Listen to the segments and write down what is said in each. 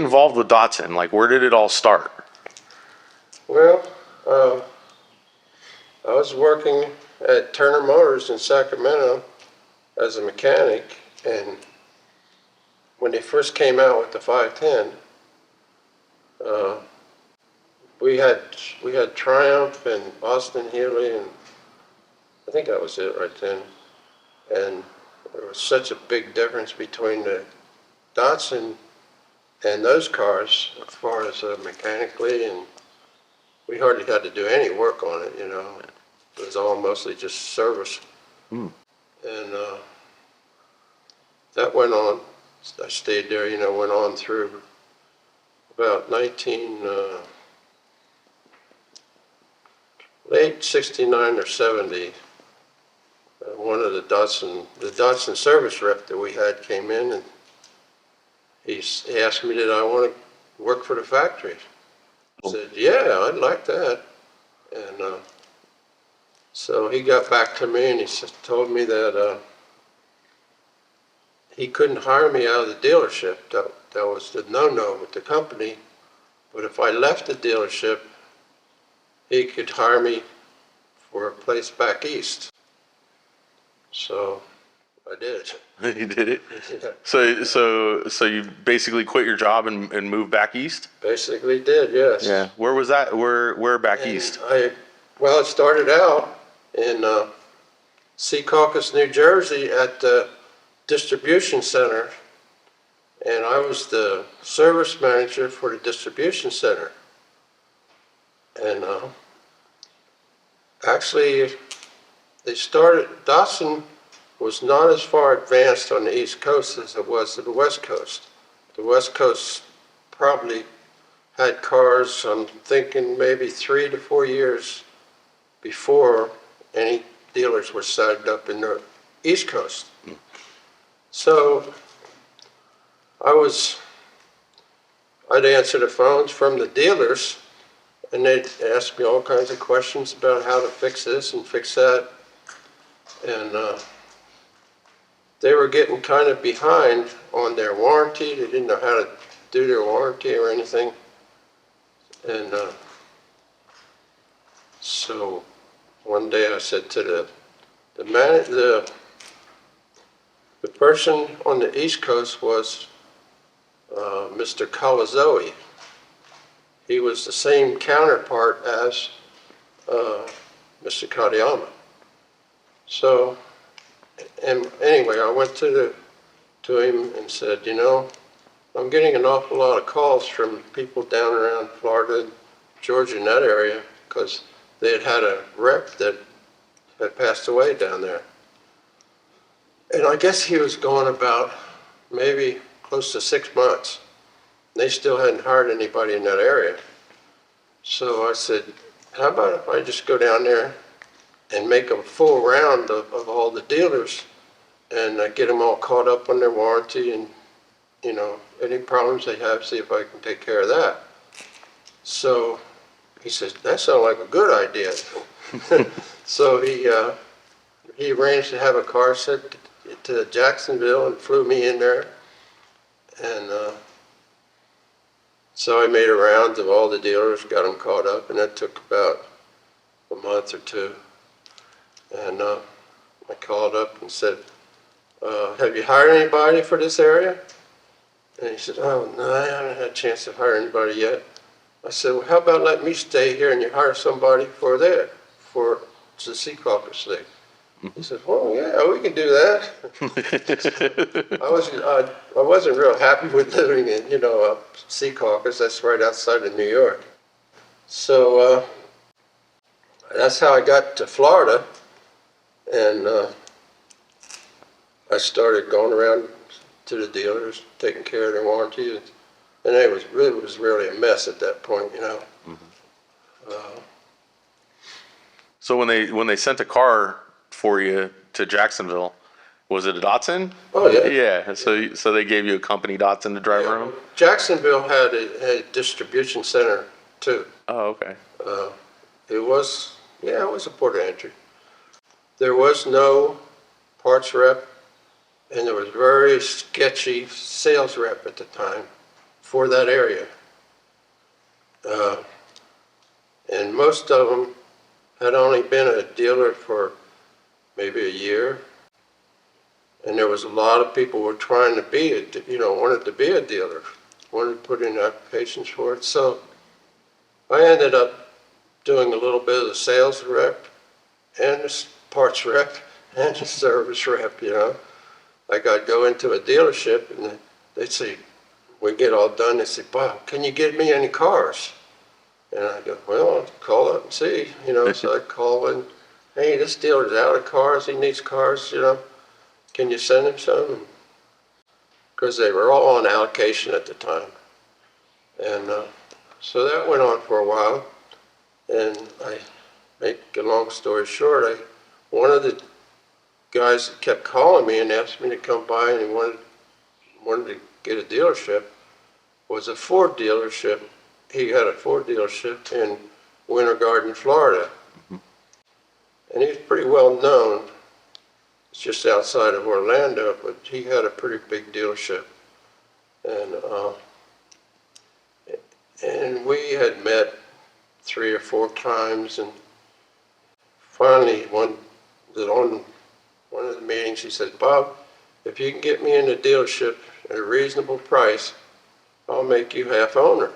involved with Datsun? Like, where did it all start? Well, I was working at Turner Motors in Sacramento as a mechanic, and when they first came out with the 510, we had Triumph and Austin Healey, and I think that was it right then. And there was such a big difference between the Datsun and those cars as far as mechanically, and we hardly had to do any work on it, you know. It was all mostly just service. And that went on. I stayed there, you know, went on through about late 69 or 70. One of the Datsun service rep that we had came in, and he asked me, did I want to work for the factory? I said, yeah, I'd like that. And so he got back to me and he told me that he couldn't hire me out of the dealership. That was the no-no with the company. But if I left the dealership, he could hire me for a place back east. So I did. You did it? Yeah. So you basically quit your job and moved back east? Basically did, yes. Yeah. Where was that? Where back east? Well, it started out in Secaucus, New Jersey at the distribution center, and I was the service manager for the distribution center. And actually, Datsun was not as far advanced on the East Coast as it was to the West Coast. The West Coast probably had cars, I'm thinking maybe 3 to 4 years before any dealers were signed up in the East Coast. So I'd answer the phones from the dealers, and they'd ask me all kinds of questions about how to fix this and fix that. And they were getting kind of behind on their warranty. They didn't know how to do their warranty or anything. And so one day I said to the person on the East Coast was Mr. Kawazoe. He was the same counterpart as Mr. Kadayama. So, and anyway, I went to him and said, you know, I'm getting an awful lot of calls from people down around Florida, Georgia, in that area, because they had a rep that had passed away down there. And I guess he was gone about maybe close to 6 months. They still hadn't hired anybody in that area. So I said, how about if I just go down there and make a full round of all the dealers and get them all caught up on their warranty, and, you know, any problems they have, see if I can take care of that. So he says, that sounds like a good idea. So he arranged to have a car sent to Jacksonville and flew me in there. And so I made a round of all the dealers, got them caught up, and that took about a month or two. And I called up and said, have you hired anybody for this area? And he said, oh, no, I haven't had a chance to hire anybody yet. I said, well, how about let me stay here and you hire somebody for the Secaucus thing? He said, well, yeah, we can do that. I wasn't real happy with living in, you know, Secaucus. That's right outside of New York. So that's how I got to Florida. And I started going around to the dealers, taking care of their warranties. And it was really a mess at that point, you know. So when they sent a car for you to Jacksonville, was it a Datsun? Oh, yeah. Yeah, so they gave you a company Datsun to drive around? Jacksonville had a distribution center, too. Oh, okay. It was a port of entry. There was no parts rep, and there was very sketchy sales rep at the time for that area. And most of them had only been a dealer for maybe a year. And there was a lot of people who were trying to be, wanted to be a dealer, wanted to put in applications for it. So I ended up doing a little bit of the sales rep and the parts rep and the service rep, Like I'd go into a dealership and they'd say, we get all done, they say, Bob, can you get me any cars? And I go, well, I'll call up and see, So I'd call in, hey, this dealer's out of cars, he needs cars, can you send him some? Because they were all on allocation at the time. And so that went on for a while. And I make a long story short, one of the guys that kept calling me and asked me to come by and he wanted to get a dealership was a Ford dealership. He had a Ford dealership in Winter Garden, Florida. And he's pretty well known. It's just outside of Orlando, but he had a pretty big dealership. And we had met 3 or 4 times, and finally on one of the meetings he said, Bob, if you can get me in the dealership at a reasonable price, I'll make you half owner.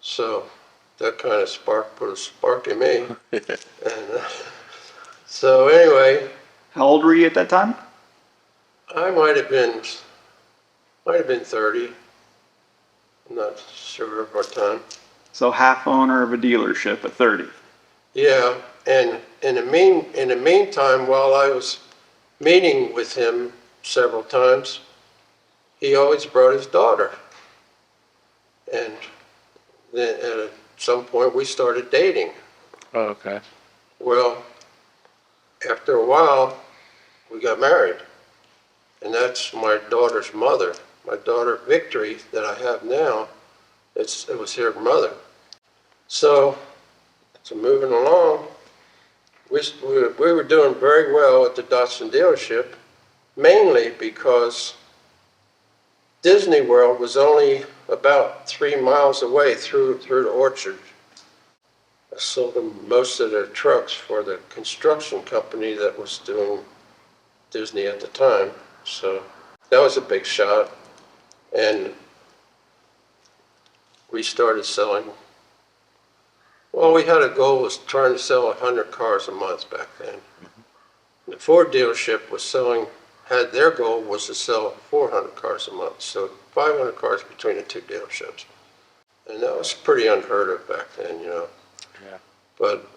So that kind of put a spark in me. And so anyway. How old were you at that time? I might have been 30. I'm not sure of what time. So half owner of a dealership at 30. Yeah, and in the meantime, while I was meeting with him several times, he always brought his daughter. And then at some point we started dating. Oh, okay. Well, after a while, we got married. And that's my daughter's mother. My daughter, Victory, that I have now, it was her mother. So moving along, we were doing very well at the Datsun dealership, mainly because Disney World was only about 3 miles away through the orchard. I sold them most of their trucks for the construction company that was doing Disney at the time. So that was a big shot. And we started selling. Well, we had a goal of trying to sell 100 cars a month back then. The Ford dealership had their goal was to sell 400 cars a month. So 500 cars between the 2 dealerships. And that was pretty unheard of back then, Yeah. But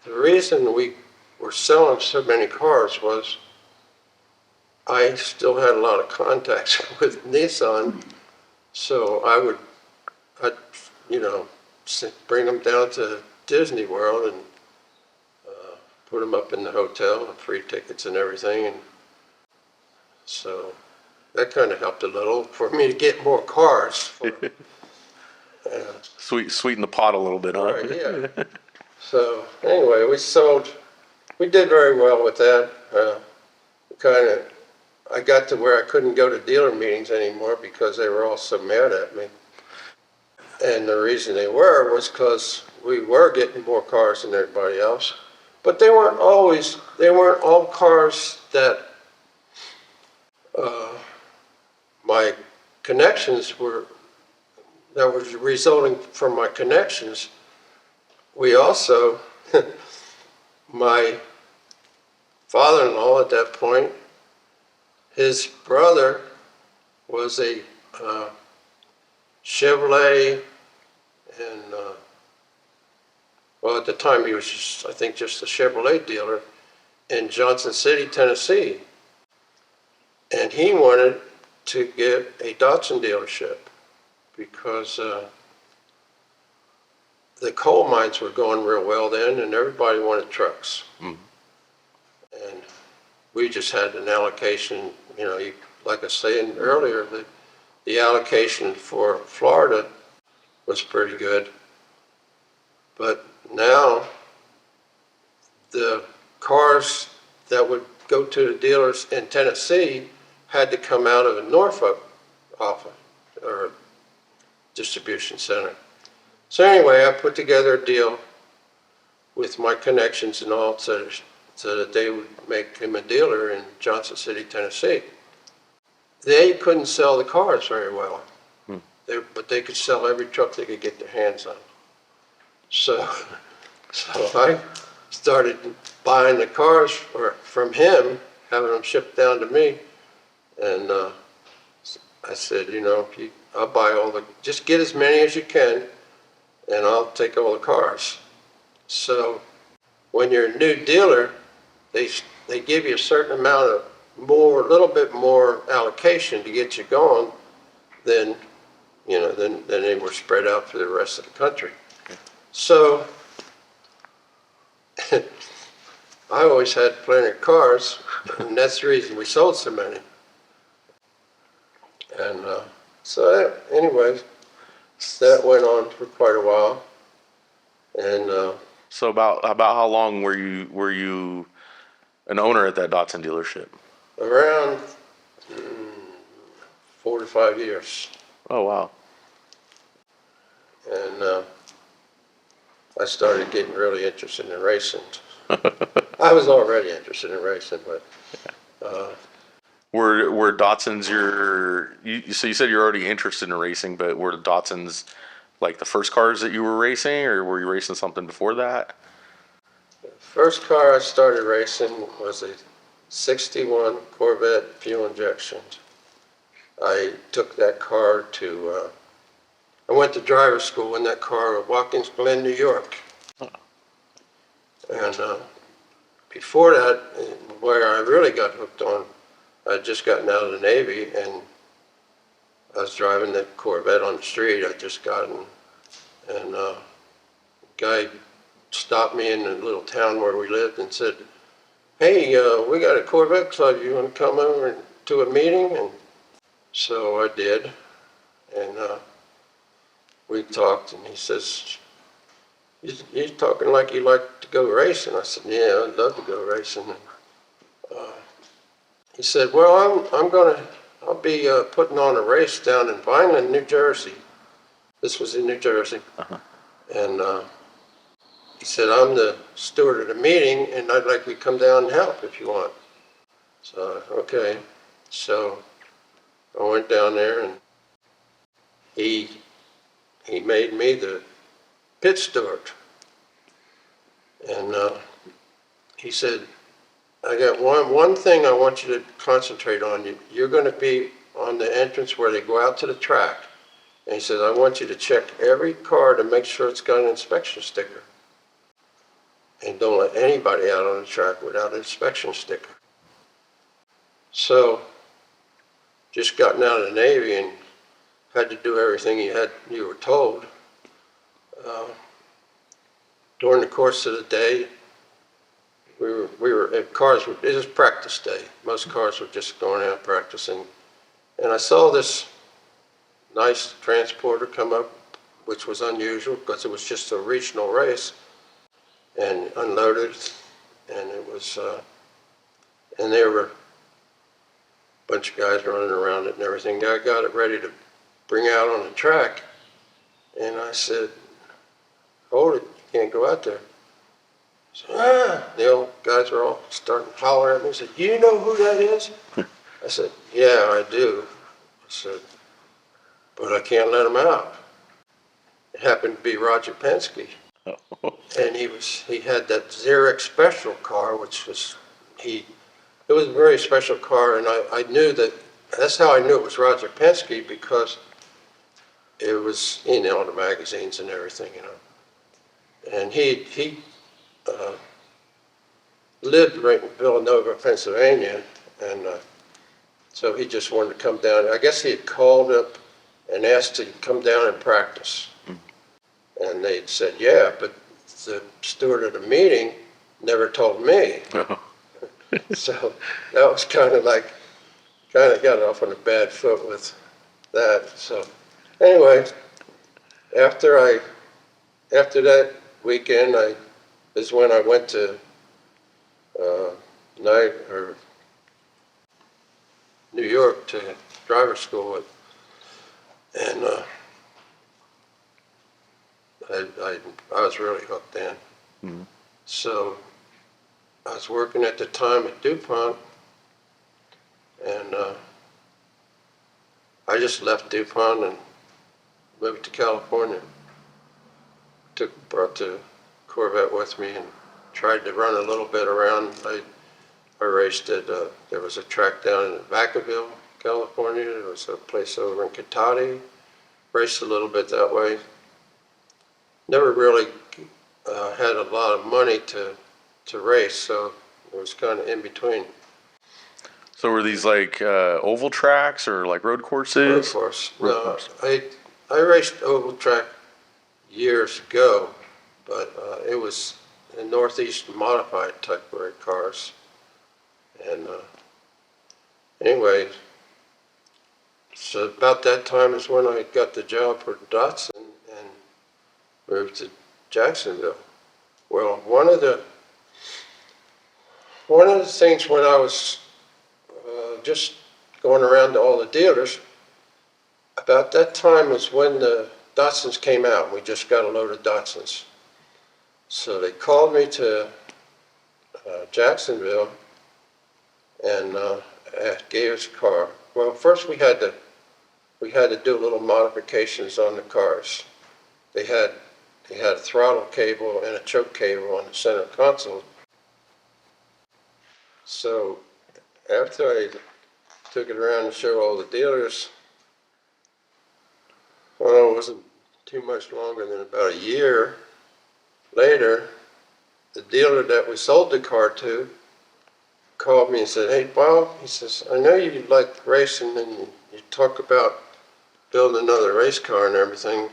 the reason we were selling so many cars was I still had a lot of contacts with Nissan, so I'd bring them down to Disney World and put them up in the hotel with free tickets and everything. And so that kind of helped a little for me to get more cars. Sweeten the pot a little bit, huh? Right, yeah. So anyway, we did very well with that. I got to where I couldn't go to dealer meetings anymore because they were all so mad at me. And the reason they was because we were getting more cars than everybody else. But they weren't all cars that my connections that was resulting from my connections. We also, my father-in-law at that point, his brother was a Chevrolet, and well, at the time he was just a Chevrolet dealer in Johnson City, Tennessee, and he wanted to get a Datsun dealership because the coal mines were going real well then, and everybody wanted trucks. And we just had an allocation, like I said earlier, the allocation for Florida was pretty good. But now the cars that would go to the dealers in Tennessee had to come out of Norfolk, office or distribution center. So anyway, I put together a deal with my connections and all so that they would make him a dealer in Johnson City, Tennessee. They couldn't sell the cars very well, but they could sell every truck they could get their hands on. So I started buying the cars from him, having them shipped down to me, and I said, I'll buy just get as many as you can, and I'll take all the cars. So when you're a new dealer, they give you a certain amount of a little bit more allocation to get you going than they were spread out for the rest of the country. So I always had plenty of cars, and that's the reason we sold so many. And anyways, that went on for quite a while. And So about how long were you an owner at that Datsun dealership? around 4 to 5 years. Oh wow. And I started getting really interested in racing. I was already interested in racing, but Were Datsuns so you said you're already interested in racing, but were the Datsuns like the first cars that you were racing, or were you racing something before that? first car I started racing was a 61 Corvette fuel injection. I took that car to, I went to driver's school in that car at Watkins Glen, New York. And before that, where I really got hooked on, I'd just gotten out of the Navy, and I was driving that Corvette on the street. I'd just gotten, and a guy stopped me in the little town where we lived and said, "Hey, we got a Corvette club. You want to come over to a meeting?" And so I did, and we talked, and he says, "You're talking like you like to go racing." I said, "Yeah, I'd love to go racing." And, he said, "Well, I'll be putting on a race down in Vineland, New Jersey." This was in New Jersey. And he said, "I'm the steward of the meeting, and I'd like you to come down and help if you want." So, okay. So I went down there, and he made me the pit steward. And he said, "I got one thing I want you to concentrate on. You're going to be on the entrance where they go out to the track." And he said, "I want you to check every car to make sure it's got an inspection sticker. And don't let anybody out on the track without an inspection sticker." So, just gotten out of the Navy and had to do everything you were told. During the course of the day, it was practice day. Most cars were just going out practicing. And I saw this nice transporter come up, which was unusual because it was just a regional race, and unloaded. And it was, and there were a bunch of guys running around it and everything. I got it ready to bring out on the track. And I said, "Hold it, you can't go out there." So, the old guys were all starting to holler at me. He said, "You know who that is?" I said, "Yeah, I do." I said, "But I can't let him out." It happened to be Roger Penske. And he had that Xerox special car, which was, it was a very special car, and I knew that's how I knew it was Roger Penske, because it was in all the magazines and everything, And he lived right in Villanova, Pennsylvania, and so he just wanted to come down. I guess he had called up and asked to come down and practice. And they said, "Yeah, but the steward of the meeting never told me." So that was kind of got off on a bad foot with that. So anyway, after that weekend, is when I went to New York to driver's school And I was really hooked in. Mhm. So I was working at the time at DuPont, and I just left DuPont and moved to California. Brought the Corvette with me and tried to run a little bit around. I raced at, there was a track down in Vacaville, California. There was a place over in Cotati. Raced a little bit that way. Never really had a lot of money to race, so it was kind of in between. So were these like oval tracks or like road Road courses? course. Road No, course. I raced oval track years ago, but it was in Northeast modified type of cars. And anyway, so about that time is when I got the job for Datsun and moved to Jacksonville. Well, one of the things when I was just going around to all the dealers, about that time was when the Datsuns came out. We just got a load of Datsuns. So they called me to Jacksonville and gave us a car. Well, first we had to do little modifications on the cars. They had a throttle cable and a choke cable on the center console. So after I took it around to show all the dealers, well, it wasn't too much longer than about a year later, the dealer that we sold the car to called me and said, "Hey, Bob," he says, "I know you like racing and you talk about building another race car and everything."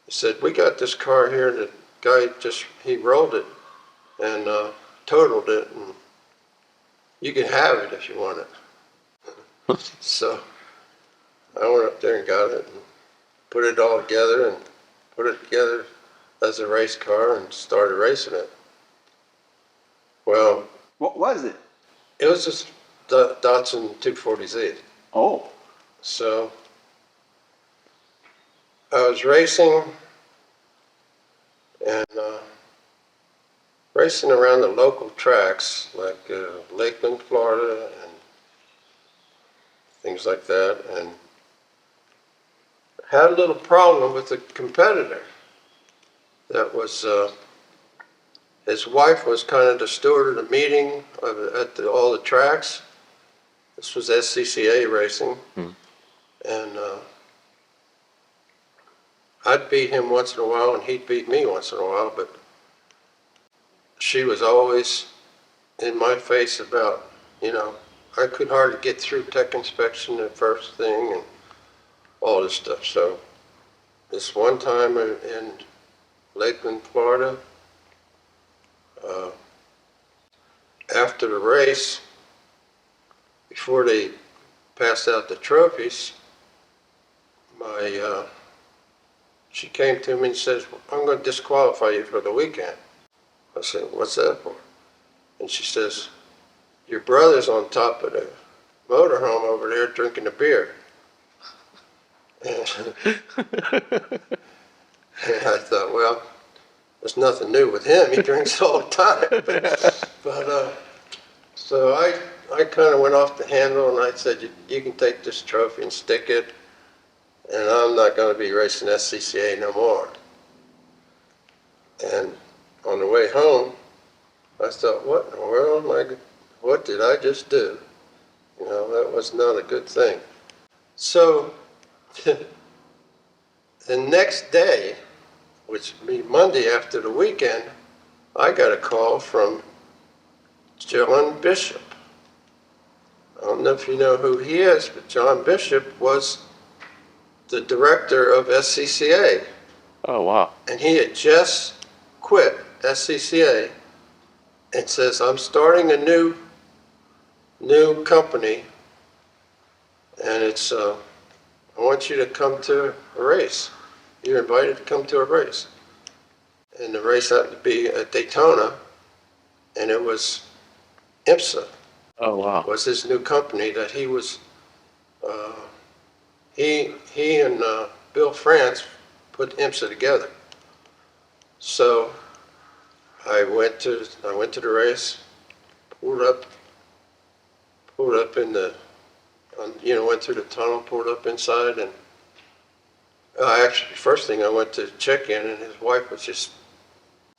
He said, "We got this car here, the guy he rolled it and totaled it, and you can have it if you want it." So I went up there and got it and put it all together and put it together as a race car and started racing it. Well, What was it? it was just the Datsun 240Z. Oh, So I was racing and racing around the local tracks like Lakeland, Florida, and things like that, and had a little problem with a competitor. That was his wife was kind of the steward of the meeting at all the tracks. This was SCCA racing, and I'd beat him once in a while, and he'd beat me once in a while. But she was always in my face about, I could hardly get through tech inspection the first thing and all this stuff. So this one time in Lakeland, Florida, after the race, before they passed out the trophies, she came to me and says, "I'm going to disqualify you for the weekend." I said, "What's that for?" And she says, "Your brother's on top of the motorhome over there drinking a beer." And I thought, well, there's nothing new with him. He drinks all the time. But so I kind of went off the handle and I said, you can take this trophy and stick it, and I'm not going to be racing SCCA no more. And on the way home, I thought, what in the world what did I just do? That was not a good thing. So the next day, which would be Monday after the weekend, I got a call from John Bishop. I don't know if you know who he is, but John Bishop was the director of SCCA. Oh, wow. And he had just quit SCCA and says, "I'm starting a new company, and it's I want you to come to a race. You're invited to come to a race." And the race happened to be at Daytona, and it was IMSA Oh, wow. was his new company that he was he and Bill France put IMSA together. So I went to the race, pulled up in the, went through the tunnel, pulled up inside, and actually, first thing I went to check in, and his wife was just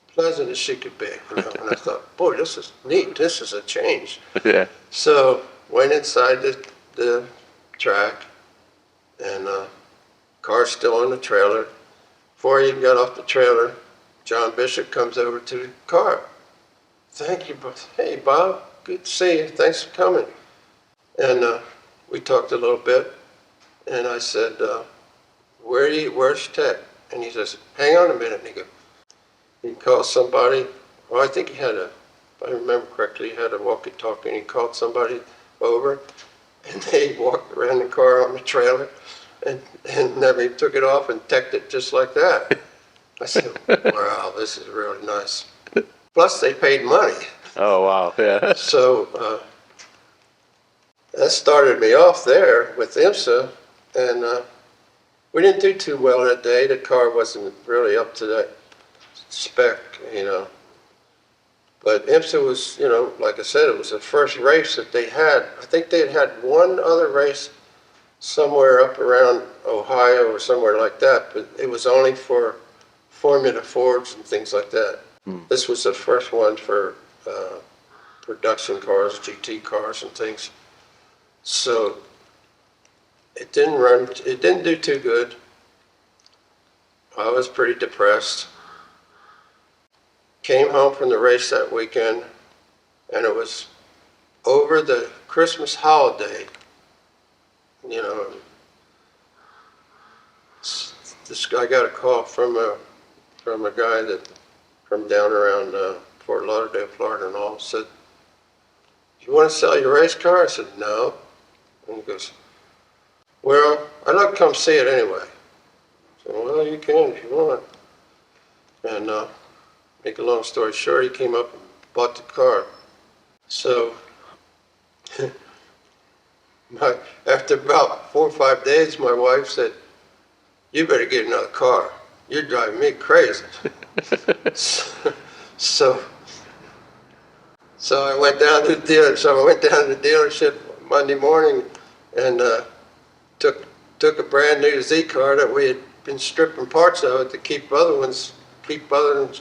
pleasant as she could be. And I thought, boy, this is neat. This is a change. Yeah. So went inside the track, and car's still on the trailer. Before I even got off the trailer, John Bishop comes over to the car. Thank you, hey Bob, good to see you. Thanks for coming. And we talked a little bit, and I said, where's Ted? And he says, hang on a minute. And he called somebody. Well, I think he had if I remember correctly, he had a walkie-talkie, and he called somebody over, and they walked around the car on the trailer, and then he took it off and teched it just like that. I said, wow, this is really nice. Plus, they paid money. Oh, wow. Yeah. So that started me off there with IMSA, and we didn't do too well that day. The car wasn't really up to that spec, But IMSA was, like I said, it was the first race that they had. I think they had one other race somewhere up around Ohio or somewhere like that, but it was only for Formula Fords and things like that. This was the first one for production cars, GT cars and things. So it didn't do too good. I was pretty depressed. Came home from the race that weekend, and it was over the Christmas holiday. I got a call from a guy from down around Fort Lauderdale, Florida, and all, said, "You want to sell your race car?" I said, "No." And he goes, "Well, I'd like to come see it anyway." I said, "Well, you can if you want." And make a long story short, he came up and bought the car. So after about 4 or 5 days, my wife said, "You better get another car. You're driving me crazy." So I went down to the dealer. So I went down to the dealership Monday morning and took a brand new Z car that we had been stripping parts of it to keep other ones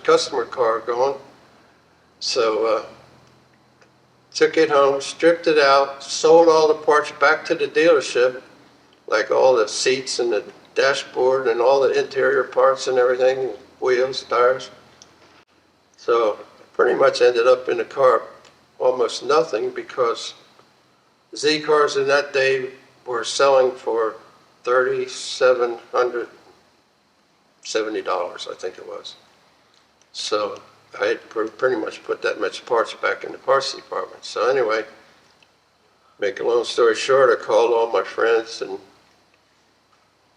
customer car going. So took it home, stripped it out, sold all the parts back to the dealership, like all the seats and the dashboard and all the interior parts and everything, wheels, tires. So pretty much ended up in the car almost nothing, because Z cars in that day were selling for $3,770, I think it was. So I had pretty much put that much parts back in the parts department. So anyway, make a long story short, I called all my friends, and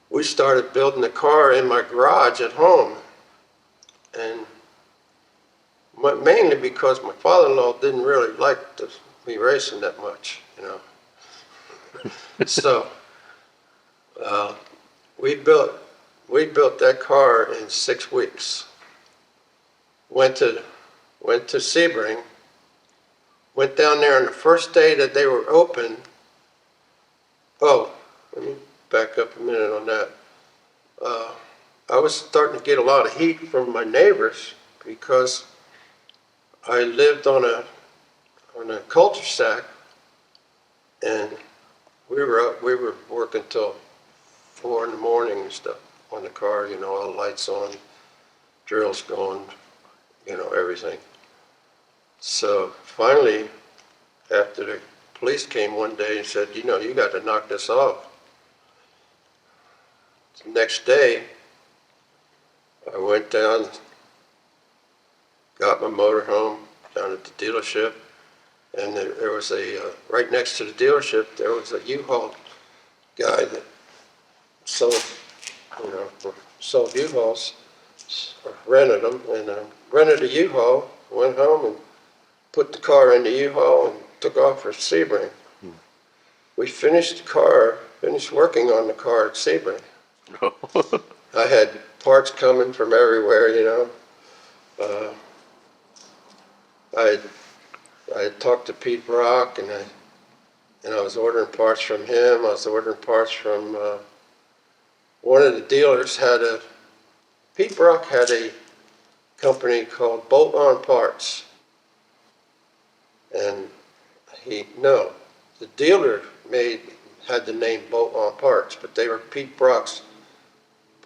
we started building the car in my garage at home. And mainly because my father-in-law didn't really like me racing that much, So we built that car in 6 weeks. Went to Sebring. Went down there on the first day that they were open. Oh, let me back up a minute on that. I was starting to get a lot of heat from my neighbors because I lived on a cul-de-sac, and we were working till 4 in the morning and stuff on the car, all the lights on, drills going, everything. So finally, after the police came one day and said, you got to knock this off. The next day, I went down, got my motorhome down at the dealership, and there was right next to the dealership, there was a U-Haul guy that sold U-Hauls, rented them, and rented a U-Haul, went home and put the car in the U-Haul and took off for Sebring. We finished the car finished working on the car at Sebring. I had parts coming from everywhere, you know. I had talked to Pete Brock, and I was ordering parts from him. I was ordering parts from one of the dealers. Pete Brock had a company called Bolt On Parts, and the dealer had the name Bolt On Parts, but they were Pete Brock's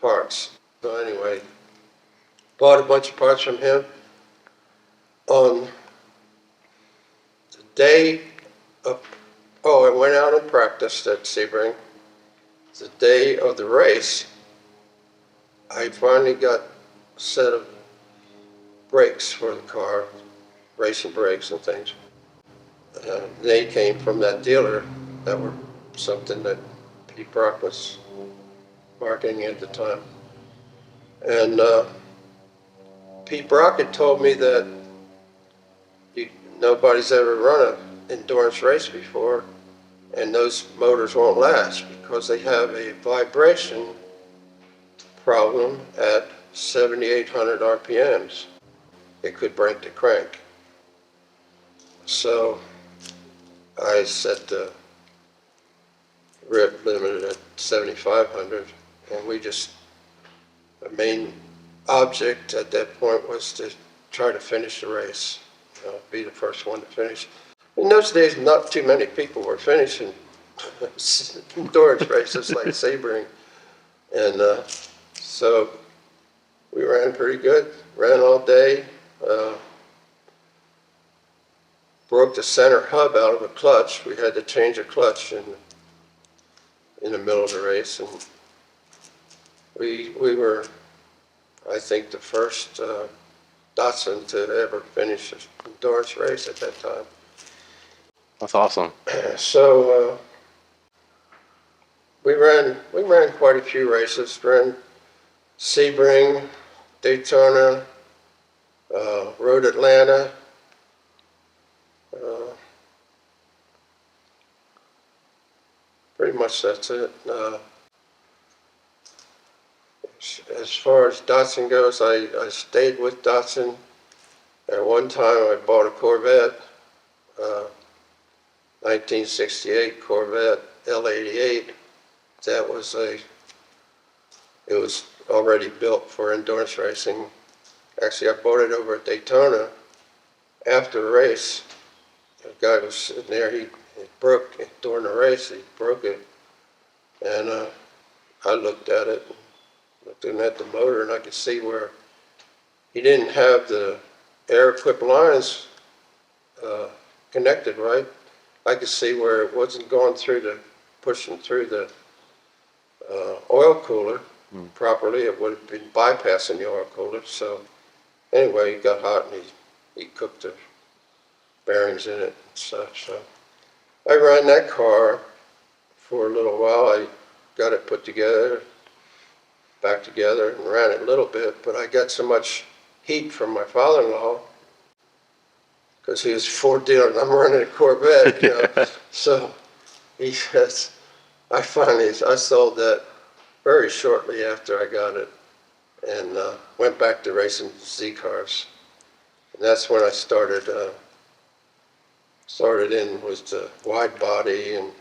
parts. So anyway, bought a bunch of parts from him. On the day of, I went out and practiced at Sebring. The day of the race, I finally got a set of brakes for the car, racing brakes and things. They came from that dealer that were something that Pete Brock was marketing at the time. And Pete Brock had told me that nobody's ever run an endurance race before, and those motors won't last because they have a vibration problem at 7,800 RPMs. It could break the crank. So I set the rip limit at 7,500, and the main object at that point was to try to finish the race, be the first one to finish. In those days, not too many people were finishing endurance races like Sebring, and so we ran pretty good, ran all day, broke the center hub out of a clutch. We had to change a clutch in the middle of the race, and we were, I think, the first Datsun to ever finish an endurance race at that time. That's awesome. So we ran quite a few races. Ran Sebring, Daytona, Road Atlanta. Pretty much that's it. As far as Datsun goes, I stayed with Datsun. At one time, I bought a Corvette, 1968 Corvette L88. It was already built for endurance racing. Actually, I bought it over at Daytona. After the race, a guy was sitting there, it broke during the race, he broke it. And I looked at it, looking at the motor, and I could see where he didn't have the air-equipped lines connected right. I could see where it wasn't going pushing through the oil cooler properly. It would have been bypassing the oil cooler. So anyway, it got hot, and he cooked the bearings in it and such. So I ran that car for a little while. I got it put together, back together, and ran it a little bit, but I got so much heat from my father-in-law because he was a Ford dealer and I'm running a Corvette, you know. So he says, I sold that very shortly after I got it, and went back to racing Z cars. And that's when I started in with the wide body and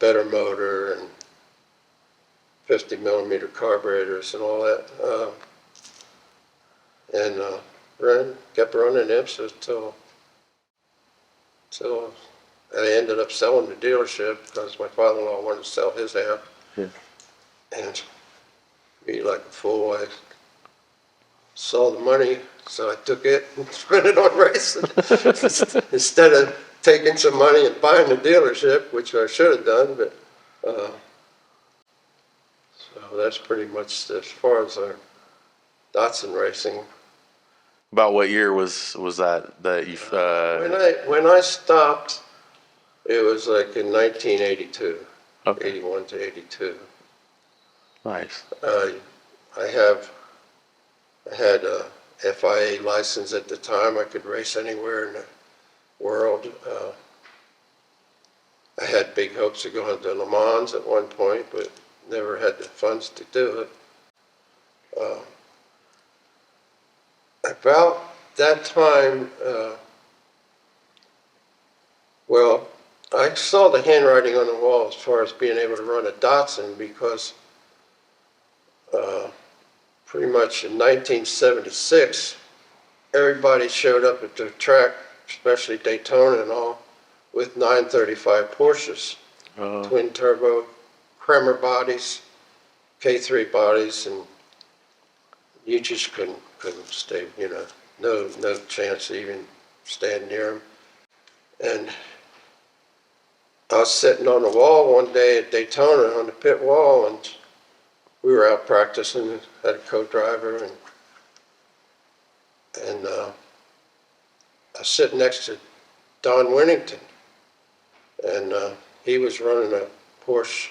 better motor and 50 millimeter carburetors and all that. Kept running IMSA till I ended up selling the dealership because my father-in-law wanted to sell his half. Yeah. And be like a fool, I saw the money, so I took it and spent it on racing. Instead of taking some money and buying the dealership, which I should have done, but so that's pretty much as far as our Datsun racing. About what year was that you? When I stopped, it was like in 1982, Okay. 81 to 82. Nice. I had a FIA license at the time. I could race anywhere in the world. I had big hopes of going to Le Mans at one point, but never had the funds to do it. About that time, well, I saw the handwriting on the wall as far as being able to run a Datsun because pretty much in 1976, everybody showed up at the track, especially Daytona and all, with 935 Porsches, twin turbo, Kremer bodies, K3 bodies, and you just couldn't stay, no chance to even stand near them. And I was sitting on the wall one day at Daytona on the pit wall, and we were out practicing, had a co-driver, and I was sitting next to Don Winnington, and he was running a Porsche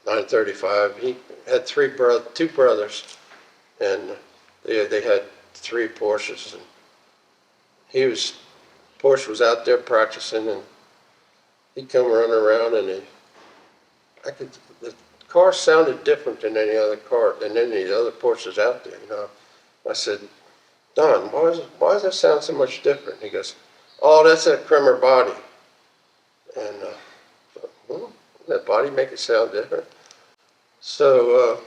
935. He had two brothers, and they had three Porsches, and Porsche was out there practicing, and he'd come running around, and the car sounded different than any other car, than any of the other Porsches out there, I said, Don, why does that sound so much different? He goes, oh, that's that Kremer body. And that body make it sound different? So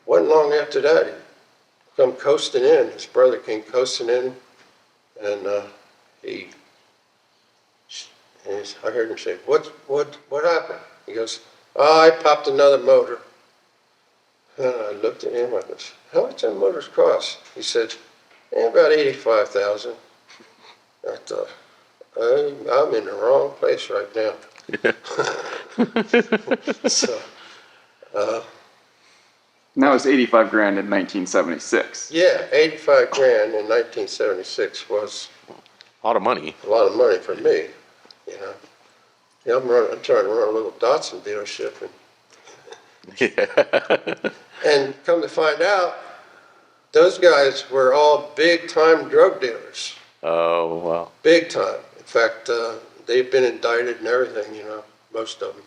wasn't long after that, he come coasting in. His brother came coasting in, and I heard him say, what happened? He goes, oh, I popped another motor. And I looked at him, I goes, how much that motors cost? He said, about $85,000. I thought, I'm in the wrong place right now. So, And that was 85 grand in 1976. yeah, 85 grand in 1976 was A lot of money. a lot of money for me, Yeah, I'm trying to run a little Datsun dealership, Yeah. and come to find out, those guys were all big-time drug dealers. Oh, wow. Big time. In fact, they've been indicted and everything, most of them.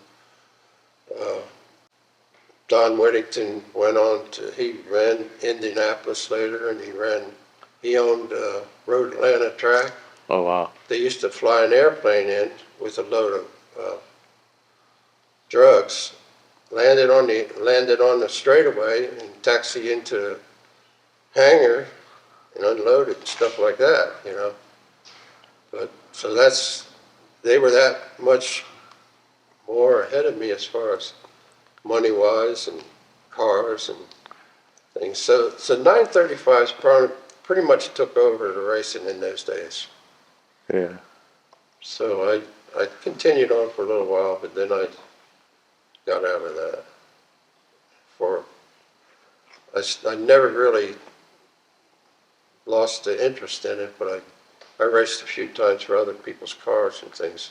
Don Whittington went on he ran Indianapolis later, and he owned Road Atlanta track. Oh, wow. They used to fly an airplane in with a load of drugs, landed on the straightaway and taxi into the hangar and unloaded and stuff like that, But so they were that much more ahead of me as far as money-wise and cars and things. So 935s pretty much took over the racing in those days. Yeah. So I continued on for a little while, but then I got out of that. I never really lost the interest in it, but I raced a few times for other people's cars and things.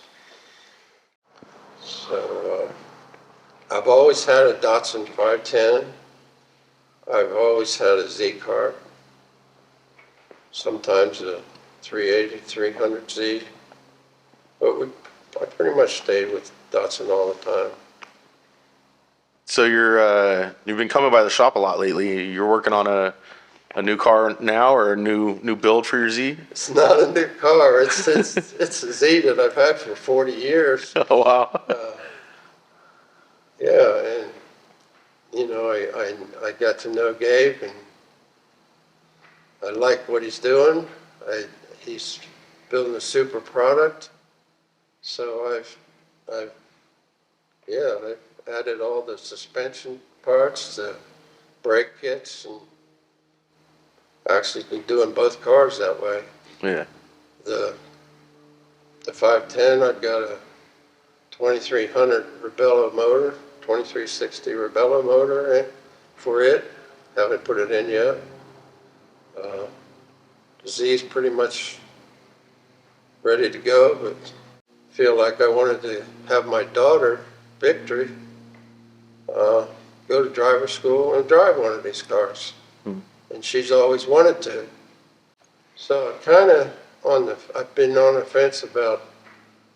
So I've always had a Datsun 510. I've always had a Z car. Sometimes a 380, 300Z. But I pretty much stayed with Datsun all the time. So you've been coming by the shop a lot lately. You're working on a new car now, or a new build for your Z? It's not a new car. It's a Z that I've had for 40 years. Oh, wow. Yeah, and I got to know Gabe, and I like what he's doing. He's building a super product. So I've added all the suspension parts, the brake kits, and actually been doing both cars that way. Yeah. The 510, I've got a 2300 Rebello motor, 2360 Rebello motor for it. Haven't put it in yet. The Z's pretty much ready to go, but feel like I wanted to have my daughter, Victory, go to driver school and drive one of these cars. And she's always wanted to. So I kind of I've been on the fence about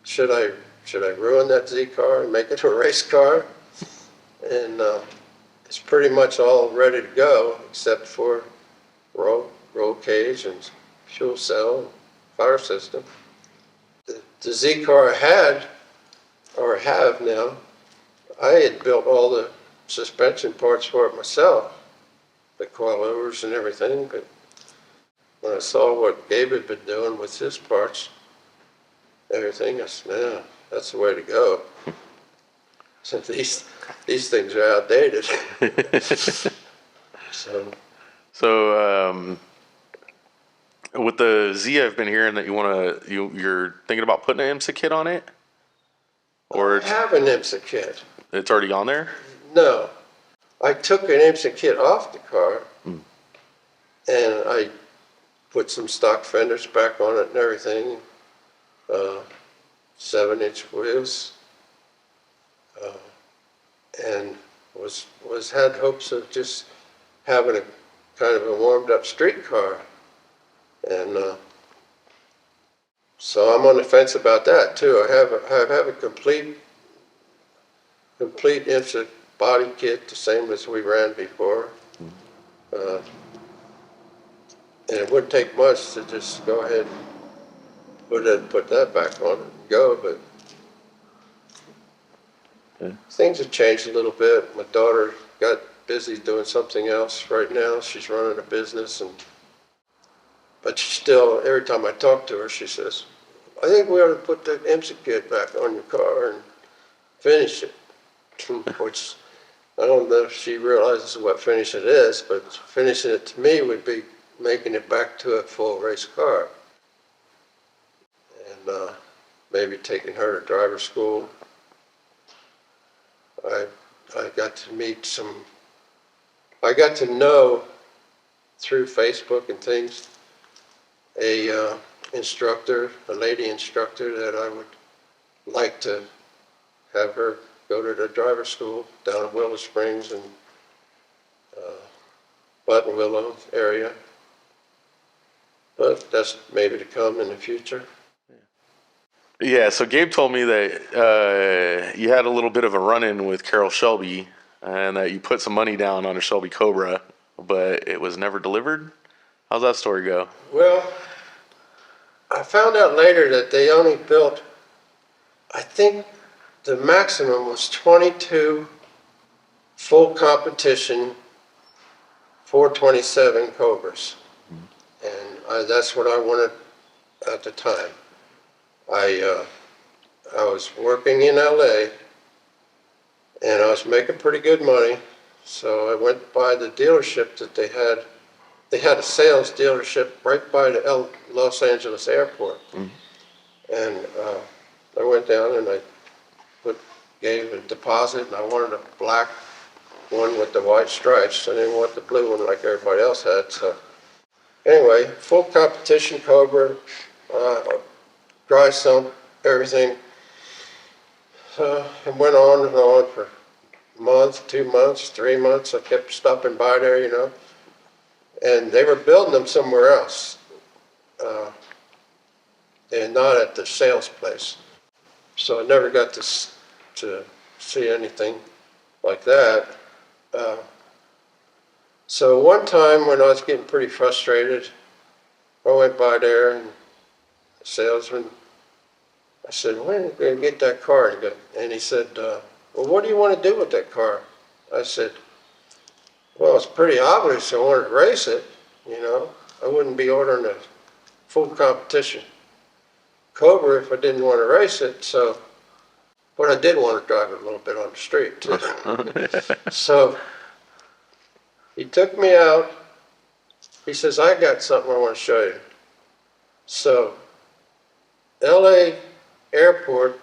should I ruin that Z car and make it a race car? And it's pretty much all ready to go except for roll cage and fuel cell and fire system. The Z car I had, or have now, I had built all the suspension parts for it myself, the coilovers and everything, but when I saw what Gabe had been doing with his parts, everything, I said, yeah, that's the way to go. So these things are outdated. So with the Z, I've been hearing that you're thinking about putting an IMSA kit on it, or I have an IMSA kit. it's already on there. No, I took an IMSA kit off the car, and I put some stock fenders back on it and everything. 7-inch wheels, and had hopes of just having a kind of a warmed up street car, and so I'm on the fence about that too. I have a complete IMSA body kit, the same as we ran before, and it wouldn't take much to just go ahead and put that back on and go, but things have changed a little bit. My daughter got busy doing something else right now. She's running a business, but she still, every time I talk to her, she says, I think we ought to put the IMSA kit back on your car and finish it. Which I don't know if she realizes what finish it is, but finishing it to me would be making it back to a full race car. And maybe taking her to driver school. I got to know through Facebook and things a lady instructor that I would like to have her go to the driver school down in Willow Springs and Buttonwillow area. But that's maybe to come in the future. Yeah, so Gabe told me that you had a little bit of a run-in with Carol Shelby, and that you put some money down on a Shelby Cobra, but it was never delivered. How's that story go? Well, I found out later that they only built, I think the maximum was 22 full competition 427 Cobras. And that's what I wanted at the time. I was working in LA, and I was making pretty good money, so I went by the dealership that they had. They had a sales dealership right by the Los Angeles airport. And I went down and I gave a deposit, and I wanted a black one with the white stripes. I didn't want the blue one like everybody else had. So anyway, full competition Cobra, dry sump, everything. It went on and on for a month, 2 months, 3 months. I kept stopping by there, you know. And they were building them somewhere else, and not at the sales place. So I never got to see anything like that. So one time when I was getting pretty frustrated, I went by there, and the salesman, I said, when are you going to get that car? And he said, well, what do you want to do with that car? I said, well, it's pretty obvious I wanted to race it, you know. I wouldn't be ordering a full competition Cobra if I didn't want to race it, so, but I did want to drive it a little bit on the street, too. So he took me out. He says, I got something I want to show you. So LA airport,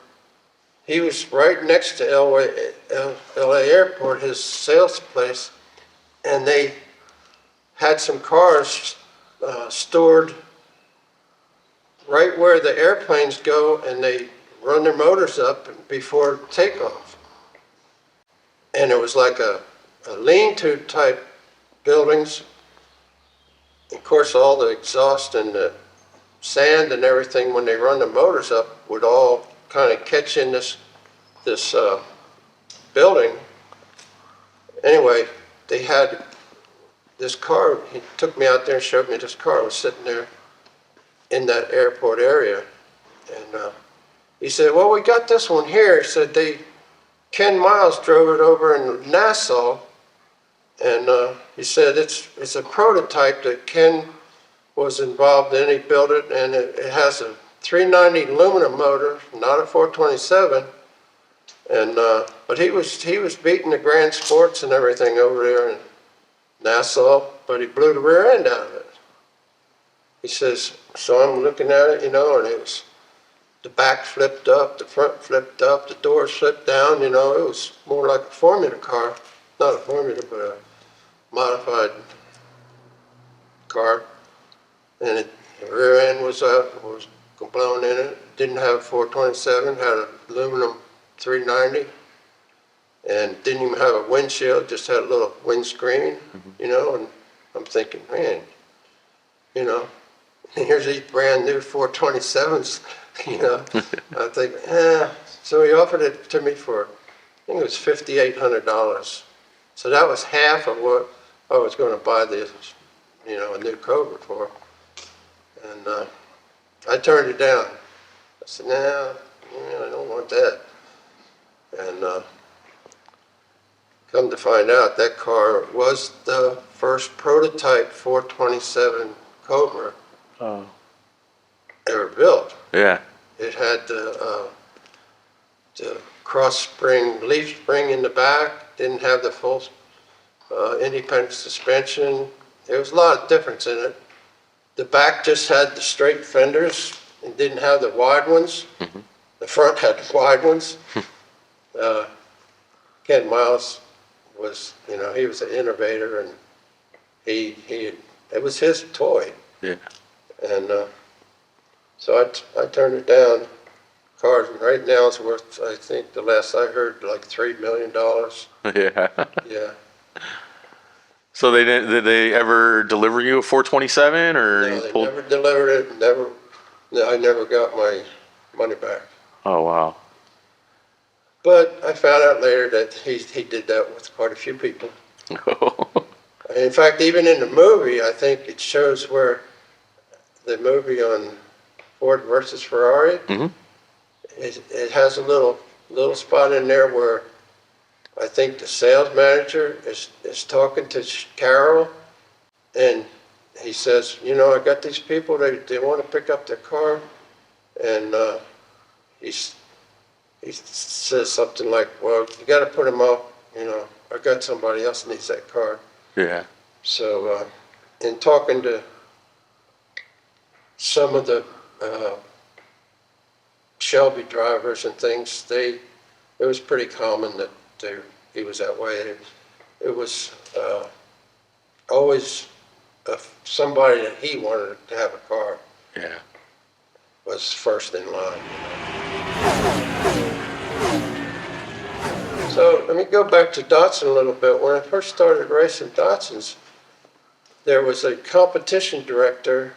he was right next to LA airport, his sales place, and they had some cars stored right where the airplanes go, and they run their motors up before takeoff. And it was like a lean-to type buildings. Of course, all the exhaust and the sand and everything, when they run the motors up, would all kind of catch in this building. Anyway, they had this car. He took me out there and showed me this car was sitting there in that airport area. And he said, well, we got this one here. He said, Ken Miles drove it over in Nassau. And he said, it's a prototype that Ken was involved in. He built it, and it has a 390 aluminum motor, not a 427. And but he was beating the Grand Sports and everything over there in Nassau, but he blew the rear end out of it. He says, so I'm looking at it, and it was, the back flipped up, the front flipped up, the doors flipped down, it was more like a Formula car. Not a Formula, but a modified car. And the rear end was blown in it. Didn't have a 427, had an aluminum 390, and didn't even have a windshield, just had a little windscreen, and I'm thinking, man, here's these brand new 427s, I think, so he offered it to me for, I think it was $5,800. So that was half of what I was going to buy this, a new Cobra for. And I turned it down. I said, nah, I don't want that. And come to find out, that car was the first prototype 427 Cobra ever built. Yeah. It had the cross spring, leaf spring in the back, didn't have the full independent suspension. There was a lot of difference in it. The back just had the straight fenders and didn't have the wide ones. The front had the wide ones. Ken Miles was, he was an innovator, and it was his toy. Yeah. And so I turned it down. Cars right now is worth, I think the last I heard, like $3 million. Yeah. Yeah. So did they ever deliver you a 427 or No, you they pulled? never delivered it. I never got my money back. Oh wow. But I found out later that he did that with quite a few people. In fact, even in the movie, I think it shows where the movie on Ford versus Ferrari, it has a little spot in there where I think the sales manager is talking to Carol, and he says, I got these people, they want to pick up their car, and he says something like, well, you got to put them up, I got somebody else needs that car. Yeah. So in talking to some of the Shelby drivers and things, it was pretty common that he was that way. It was always somebody that he wanted to have a car. Yeah. Was first in line. So let me go back to Datsun a little bit. When I first started racing Datsuns, there was a competition director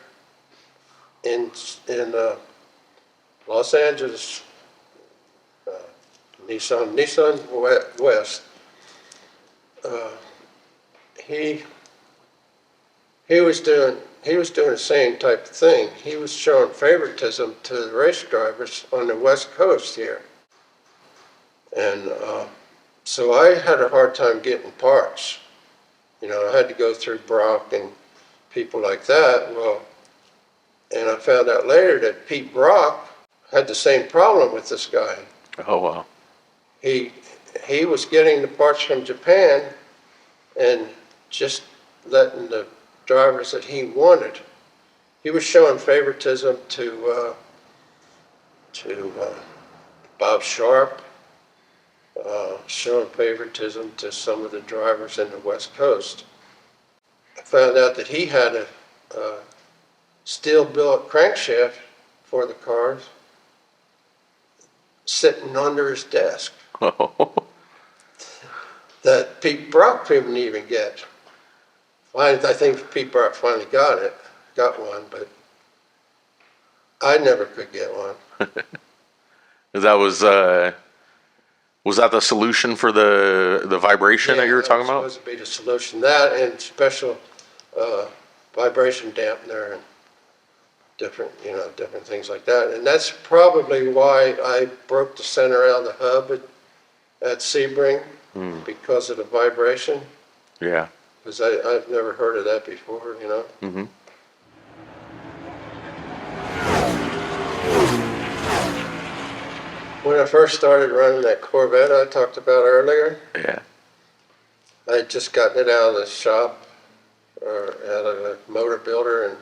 in Los Angeles, Nissan West. He was doing the same type of thing. He was showing favoritism to the race drivers on the West Coast here. And so I had a hard time getting parts. I had to go through Brock and people like that. Well, and I found out later that Pete Brock had the same problem with this guy. Oh wow. He was getting the parts from Japan and just letting the drivers that he wanted. He was showing favoritism to Bob Sharp, showing favoritism to some of the drivers in the West Coast. I found out that he had a steel-built crankshaft for the cars sitting under his desk that Pete Brock couldn't even get. I think Pete Brock finally got one, but I never could get one. That was that the solution for the vibration that you were talking was about? supposed to be the solution. That and special vibration dampener and different things like that. And that's probably why I broke the center out of the hub at Sebring, because of the vibration. Yeah. Because I've never heard of that before, Mm-hmm. When I first started running that Corvette I talked about earlier, Yeah. I had just gotten it out of the shop or out of a motor builder, and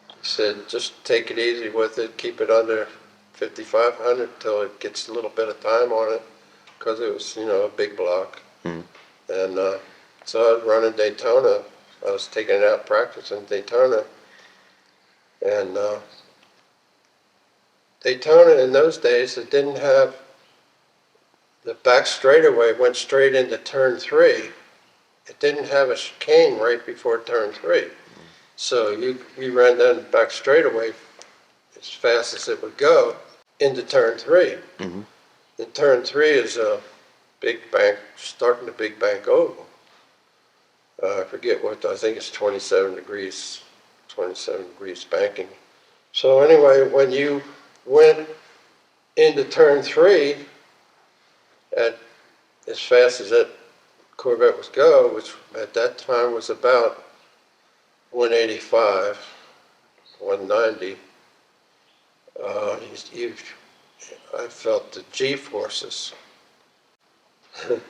he said, just take it easy with it, keep it under 5,500 until it gets a little bit of time on it, because it was, a big block. Mm. And so I was running Daytona. I was taking it out practice in Daytona. And Daytona in those days, it didn't have the back straightaway, went straight into turn 3. It didn't have a chicane right before turn 3. So you ran down the back straightaway as fast as it would go into turn 3. Mm-hmm. And turn 3 is a big bank, starting the big bank oval. I forget what, I think it's 27 degrees banking. So anyway, when you went into turn 3 at as fast as that Corvette was go, which at that time was about 185, 190, I felt the G-forces. And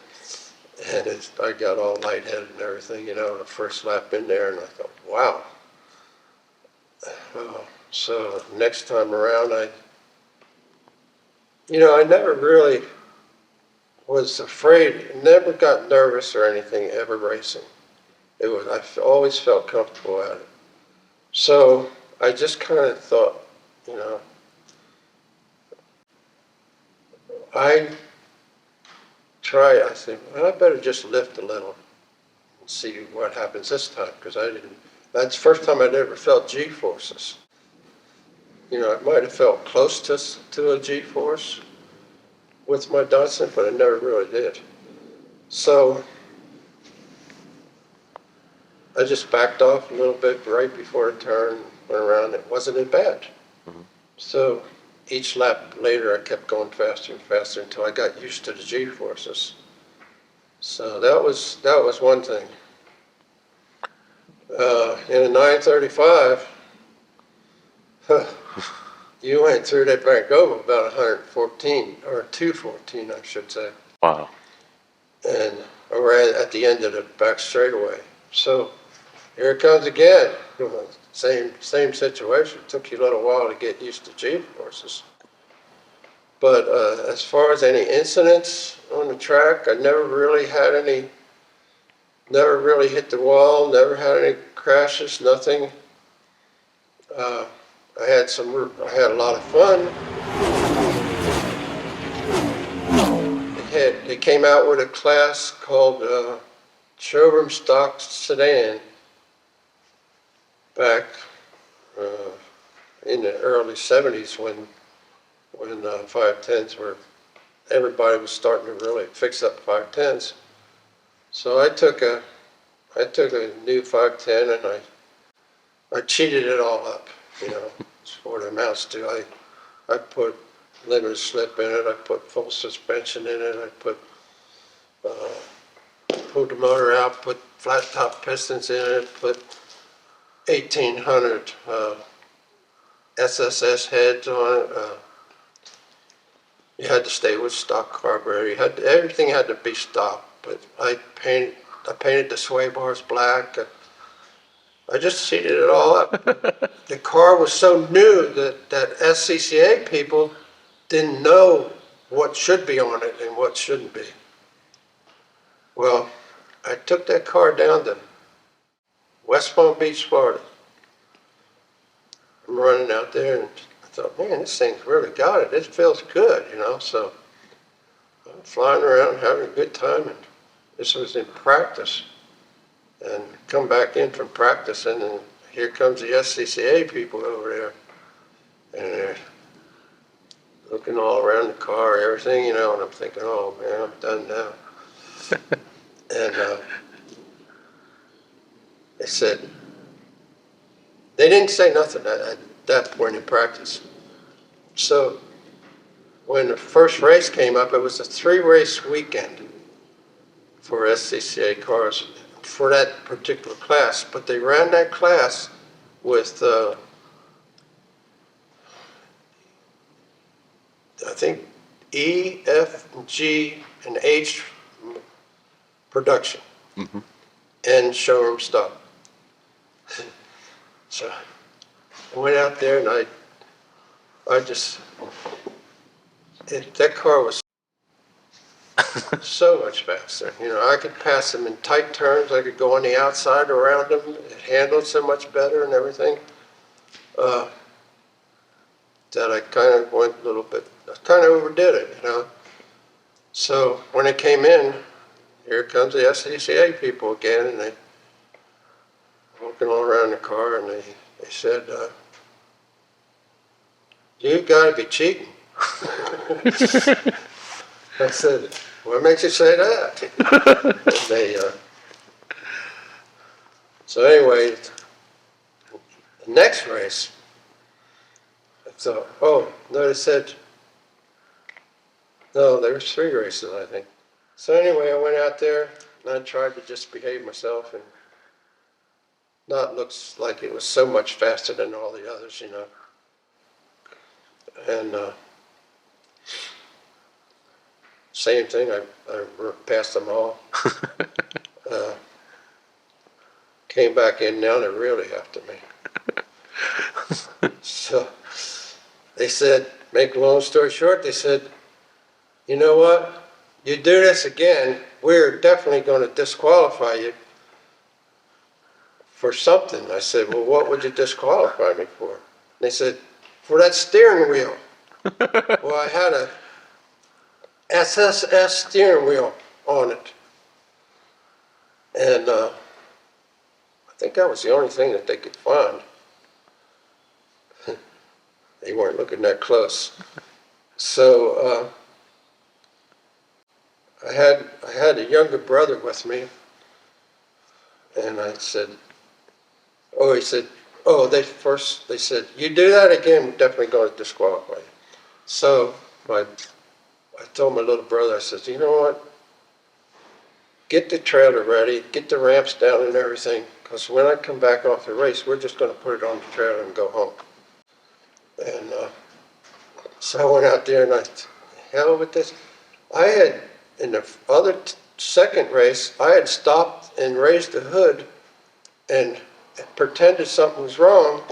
I got all lightheaded and everything, the first lap in there, and I thought, wow. So next time around, I never really was afraid, never got nervous or anything ever racing. I always felt comfortable at it. So I just kind of thought, I said, well, I better just lift a little and see what happens this time, because that's the first time I'd ever felt G-forces. I might have felt close to a G-force with my Datsun, but I never really did. So I just backed off a little bit right before the turn, went around. It wasn't as bad. Mm-hmm. So each lap later, I kept going faster and faster until I got used to the G-forces. So that was one thing. In a 935, you went through that bank over about 114, or 214, I should say. Wow. And right at the end of the back straightaway. So here it comes again. Same situation. It took you a little while to get used to G-forces. But as far as any incidents on the track, I never really had any, never really hit the wall, never had any crashes, nothing. I had a lot of fun. They came out with a class called showroom stock sedan back in the early 70s when 510s everybody was starting to really fix up 510s. So I took a new 510 and I cheated it all up, It's what it amounts to. I put limited slip in it, I put full suspension in it, I pulled the motor out, put flat top pistons in it, put 1800 SSS heads on it. You had to stay with stock carburetor. Everything had to be stock. But I painted the sway bars black. I just seated it all up. The car was so new that SCCA people didn't know what should be on it and what shouldn't be. Well, I took that car down to West Palm Beach, Florida. I'm running out there and I thought, man, this thing's really got it. It feels good, So I'm flying around having a good time, and this was in practice. And come back in from practice, and then here comes the SCCA people over there, and they're looking all around the car, everything, and I'm thinking, oh man, I'm done now. And they said, they didn't say nothing at that point in practice. So when the first race came up, it was a 3-race weekend for SCCA cars for that particular class. But they ran that class with, I think, E, F, G, and H production and showroom stock. So I went out there and I just, that car was so much faster. I could pass them in tight turns. I could go on the outside around them. It handled so much better and everything that I kind of went a little bit, I kind of overdid it, So when it came in, here comes the SCCA people again, and they walking all around the car, and they said, "You got to be cheating." I said, "What makes you say that?" So anyway, the next race, I thought, oh, no, they said, no, there was 3 races, I think. So anyway, I went out there, and I tried to just behave myself and not looks like it was so much faster than all the others, And same thing, I passed them all. Came back in now, they're really after me. So they said, make a long story short, they said, you know what, you do this again, we're definitely going to disqualify you for something. I said, well, what would you disqualify me for? And they said, for that steering wheel. Well, I had a SSS steering wheel on it. And I think that was the only thing that they could find. They weren't looking that close. So I had a younger brother with me, and I said, oh, he said, oh, they said, you do that again, we're definitely going to disqualify you. So I told my little brother, I said, you know what? Get the trailer ready, get the ramps down and everything, because when I come back off the race, we're just going to put it on the trailer and go home. And so I went out there and hell with this. I had, in the second race, I had stopped and raised the hood and pretended something was wrong,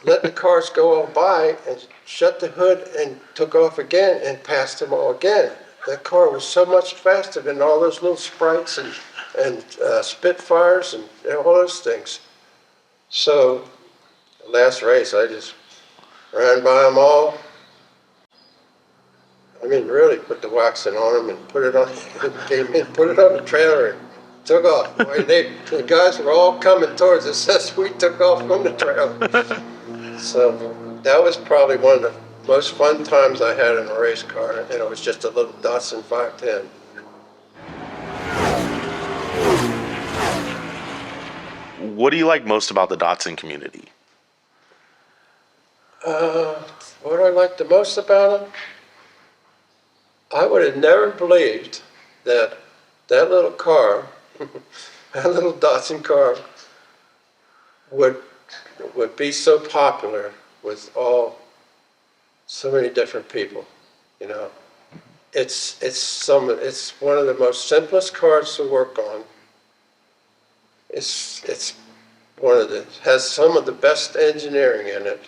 let the cars go all by and shut the hood and took off again and passed them all again. That car was so much faster than all those little Sprites and Spitfires and all those things. So the last race, I just ran by them all. I mean, really put the waxing on them and put it on, came in, put it on the trailer and took off. Boy, the guys were all coming towards us as we took off from the trailer. So that was probably one of the most fun times I had in a race car, and it was just a little Datsun 510. What do you like most about the Datsun community? What I like the most about it, I would have never believed that little car, that little Datsun car, would be so popular with so many different people. It's one of the most simplest cars to work on. It's has some of the best engineering in it.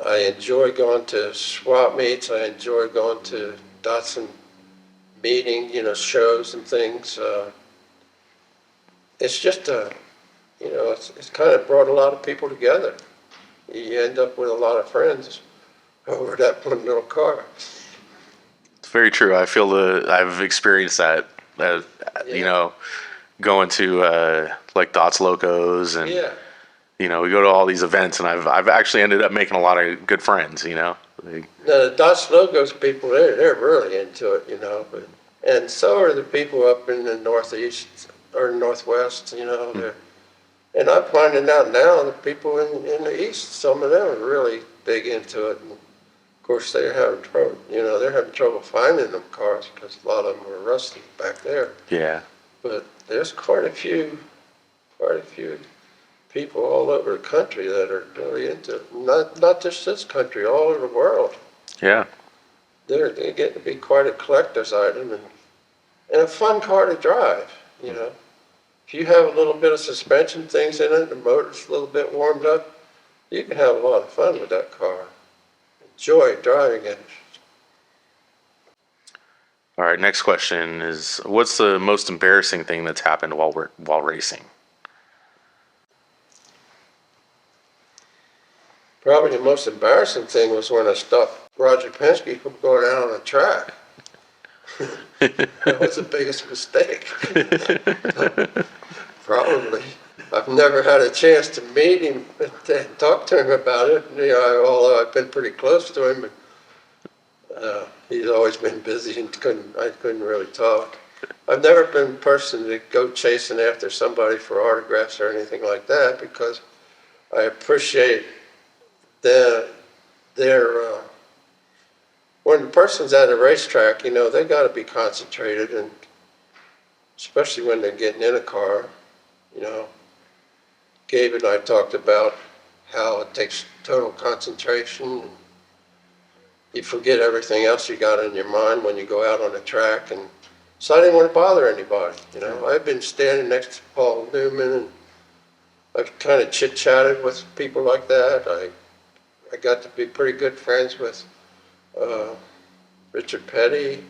I enjoy going to swap meets. I enjoy going to Datsun meeting, shows and things. It's just it's kind of brought a lot of people together. You end up with a lot of friends over that one little car. It's very true. I feel I've experienced that You Yeah. know, going to like Dots Locos and Yeah. you know, we go to all these events, and I've actually ended up making a lot of good friends. You know, Now, the Dodge Logos people, they're really into it, but, and so are the people up in the Northeast or Northwest, and I'm finding out now the people in the East, some of them are really big into it. And of course, they're having trouble finding them cars because a lot of them were rusty back there. yeah, But there's quite a few people all over the country that are really into it. Not just this country, all over the world. yeah, They're getting to be quite a collector's item and a fun car to drive. If you have a little bit of suspension things in it, the motor's a little bit warmed up, you can have a lot of fun with that car. Enjoy driving it. All right, next question is, what's the most embarrassing thing that's happened while racing? Probably the most embarrassing thing was when I stopped Roger Penske from going out on the track. That was the biggest mistake. Probably. I've never had a chance to meet him and talk to him about it. Although I've been pretty close to him, he's always been busy and I couldn't really talk. I've never been a person to go chasing after somebody for autographs or anything like that because I appreciate their when the person's at a racetrack, they got to be concentrated, and especially when they're getting in a car. Gabe and I talked about how it takes total concentration. You forget everything else you got in your mind when you go out on the track, and so I didn't want to bother anybody. I've been standing next to Paul Newman, and I've kind of chit-chatted with people like that. I got to be pretty good friends with Richard Petty,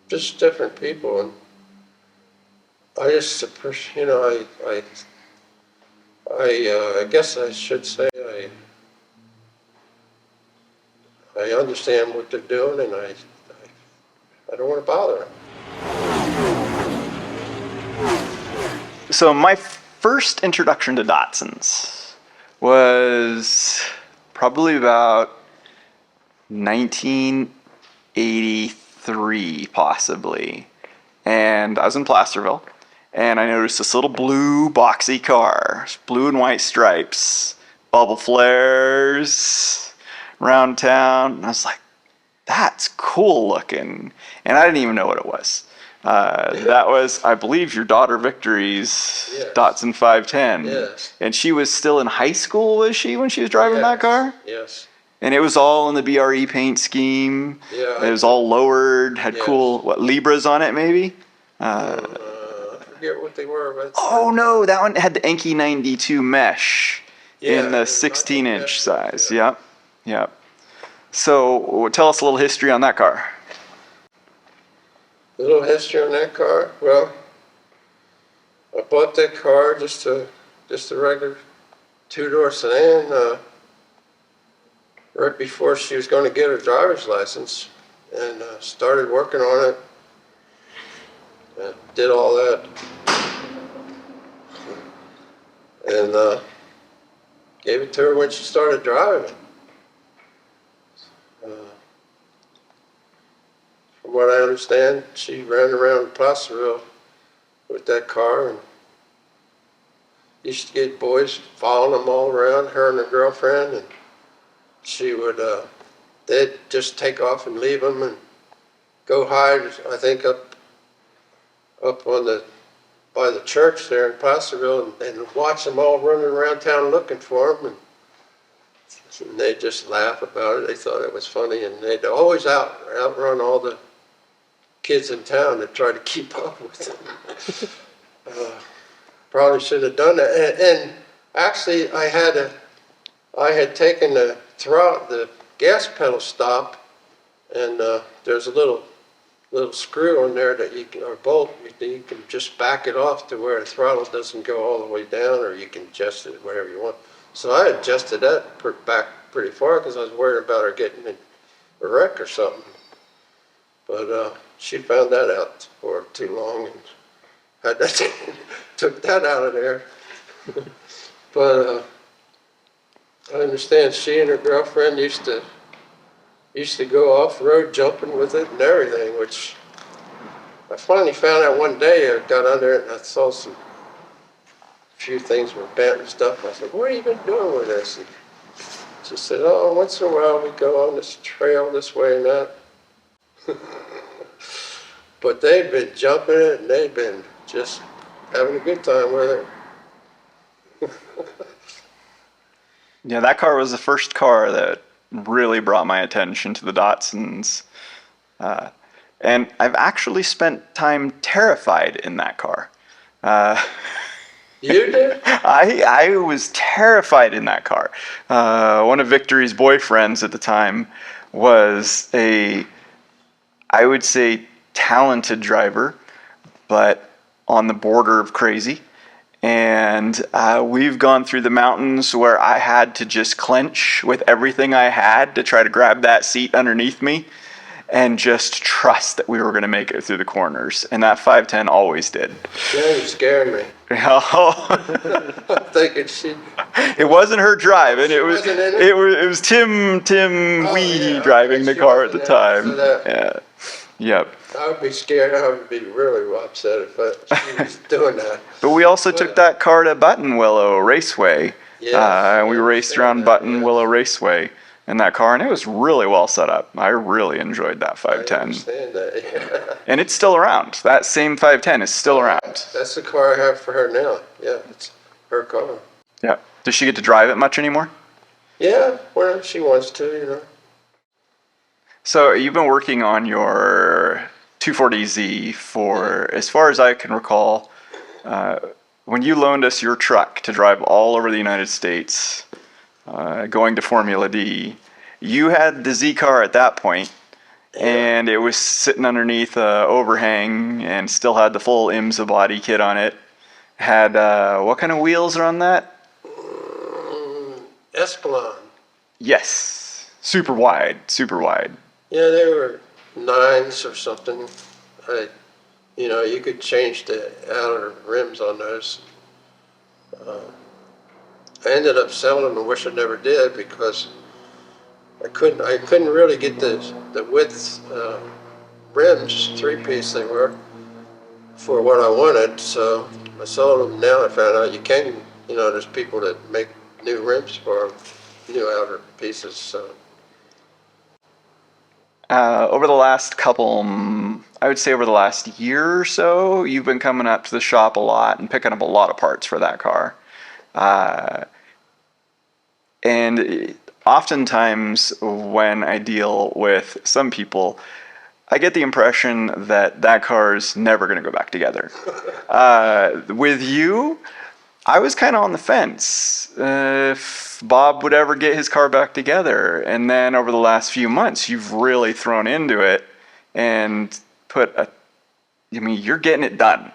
just different people, and I just appreciate, I guess I should say I understand what they're doing, and I don't want to bother them. So my first introduction to Datsuns was probably about 1983, possibly. And I was in Placerville, and I noticed this little blue boxy car, blue and white stripes, bubble flares around town. And I was like, that's cool looking. And I didn't even know what it was. That was, I believe, your daughter Victory's Yes. Datsun 510. Yes. And she was still in high school, was she, when she was driving that car? Yes. And it was all in the BRE paint scheme. Yeah. It was all lowered, had Yes. cool, Libras on it, maybe? I forget what they were, but Oh, no, that one had the Enki 92 mesh Yeah, in the not 16-inch mesh, size. yeah. Yep. So tell us a little history on that car. A little history on that car. Well, I bought that car just a regular two-door sedan right before she was going to get her driver's license, and started working on it. Did all that, and gave it to her when she started driving it. From what I understand, she ran around Placerville with that car and used to get boys following them all around, her and her girlfriend, and she would, they'd just take off and leave them and go hide, I think, up by the church there in Placerville, and watch them all running around town looking for them, and they'd just laugh about it. They thought it was funny, and they'd always outrun all the kids in town that tried to keep up with them. Probably should have done that. And actually, I had taken the gas pedal stop, and there's a little screw on there that or bolt, you can just back it off to where the throttle doesn't go all the way down, or you can adjust it whatever you want. So I adjusted that back pretty far because I was worried about her getting in a wreck or something. But she found that out for too long and had that took that out of there. But I understand she and her girlfriend used to go off-road jumping with it and everything, which I finally found out one day. I got under it and I saw a few things were bent and stuff. I said, "What have you been doing with this?" And she said, "Oh, once in a while we go on this trail this way and that." But they've been jumping it and they've been just having a good time with it. Yeah, that car was the first car that really brought my attention to the Datsuns. And I've actually spent time terrified in that car. You did? I was terrified in that car. One of Victory's boyfriends at the time was I would say, talented driver, but on the border of crazy. And we've gone through the mountains where I had to just clench with everything I had to try to grab that seat underneath me and just trust that we were going to make it through the corners. And that 510 always did. Now you're scaring me. Oh. I'm thinking she. It wasn't her driving. She It was wasn't in it? it was Tim Oh, Wee yeah, driving okay, the she car at the wasn't in it, time. so that- Yeah. Yep. I would be scared. I would be really upset if she was doing that. But we also took that car to Buttonwillow Raceway. Yes, And we I raced understand around that, Buttonwillow Raceway in that car, and it was really well set up. I really enjoyed that I 510. understand that. Yeah. And it's still around. That same 510 is still around. That's the car I have for her now. Yeah, it's her car. Yeah. Does she get to drive it much anymore? Yeah, well, she wants to, you know. So you've been working on your 240Z for, as far as I can recall, when you loaned us your truck to drive all over the United States, going to Formula D, you had the Z car at that point, and it was sitting underneath a overhang and still had the full IMSA body kit on it. Had, what kind of wheels are on that? Espelon. Yes. Super wide, super wide. Yeah, they were 9s or something. You could change the outer rims on those. I ended up selling them. I wish I never did because I couldn't really get the width rims, 3-piece they were, for what I wanted. So I sold them. Now I found out you can. There's people that make new rims for them, new outer pieces. So. Over the last I would say over the last year or so, you've been coming up to the shop a lot and picking up a lot of parts for that car. And oftentimes when I deal with some people, I get the impression that that car's never going to go back together. With you, I was kind of on the fence if Bob would ever get his car back together. And then over the last few months, you've really thrown into it and you're getting it done.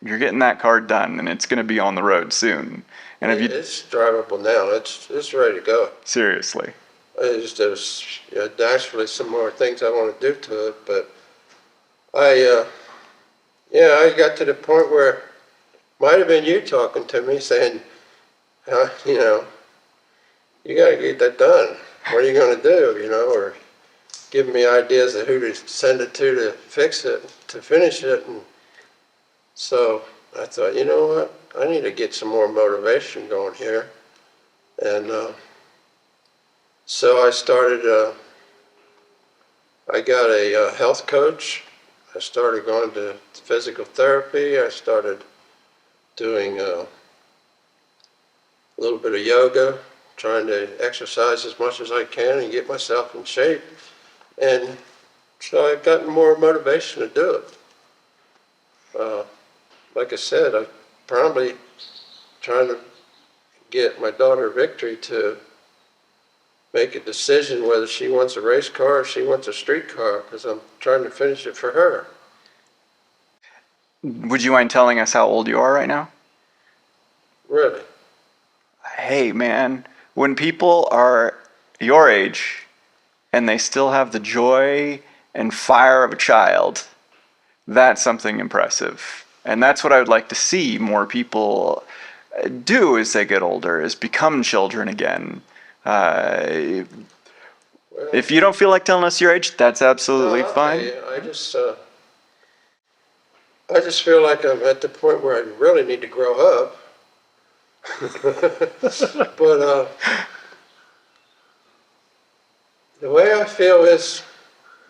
You're getting that car done, and it's going to be on the road soon. And It's drivable now. It's ready to go. Seriously. There's actually some more things I want to do to it, but I got to the point where might have been you talking to me saying, you got to get that done. What are you going to do, or giving me ideas of who to send it to fix it, to finish it. And so I thought, you know what, I need to get some more motivation going here. And so I started, I got a health coach. I started going to physical therapy. I started doing a little bit of yoga, trying to exercise as much as I can and get myself in shape. And so I've gotten more motivation to do it. Like I said, I'm probably trying to get my daughter Victory to make a decision whether she wants a race car or she wants a street car, because I'm trying to finish it for her. Would you mind telling us how old you are right now? Really? Hey, man, when people are your age and they still have the joy and fire of a child, that's something impressive. And that's what I would like to see more people do as they get older, is become children again. Uh, Well, if you don't feel like telling us your age, that's absolutely no, I'll fine. tell you, I just feel like I'm at the point where I really need to grow up. But the way I feel is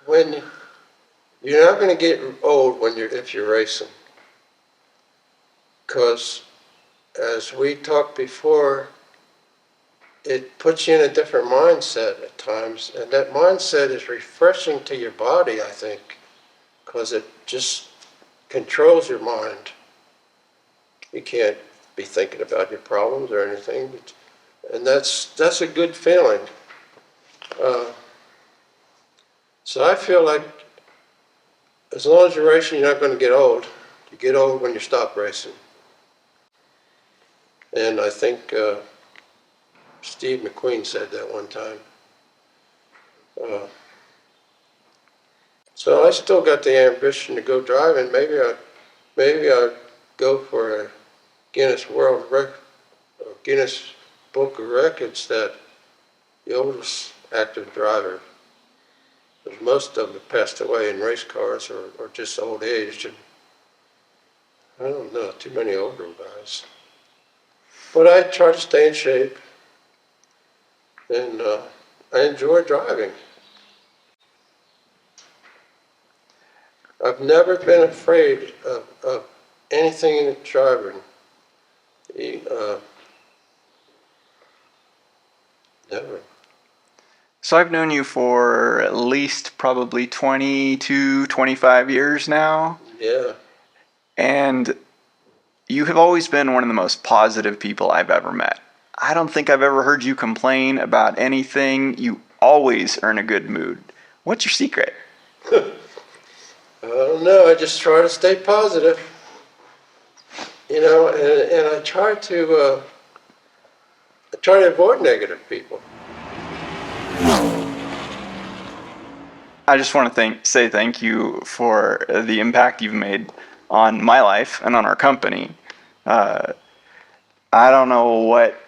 when you're not going to get old if you're racing, because as we talked before, it puts you in a different mindset at times, and that mindset is refreshing to your body, I think, because it just controls your mind. You can't be thinking about your problems or anything, and that's a good feeling. So I feel like as long as you're racing, you're not going to get old. You get old when you stop racing. And I think Steve McQueen said that one time. So I still got the ambition to go driving. Maybe I go for a Guinness Guinness Book of Records, that the oldest active driver. Because most of them have passed away in race cars or just old age. And I don't know too many older guys. But I try to stay in shape, and I enjoy driving. I've never been afraid of anything in driving. Never. So I've known you for at least probably 22, 25 years now. Yeah. And you have always been one of the most positive people I've ever met. I don't think I've ever heard you complain about anything. You always are in a good mood. What's your secret? I don't know. I just try to stay positive. And I try to avoid negative people. I just want to say thank you for the impact you've made on my life and on our company. I don't know what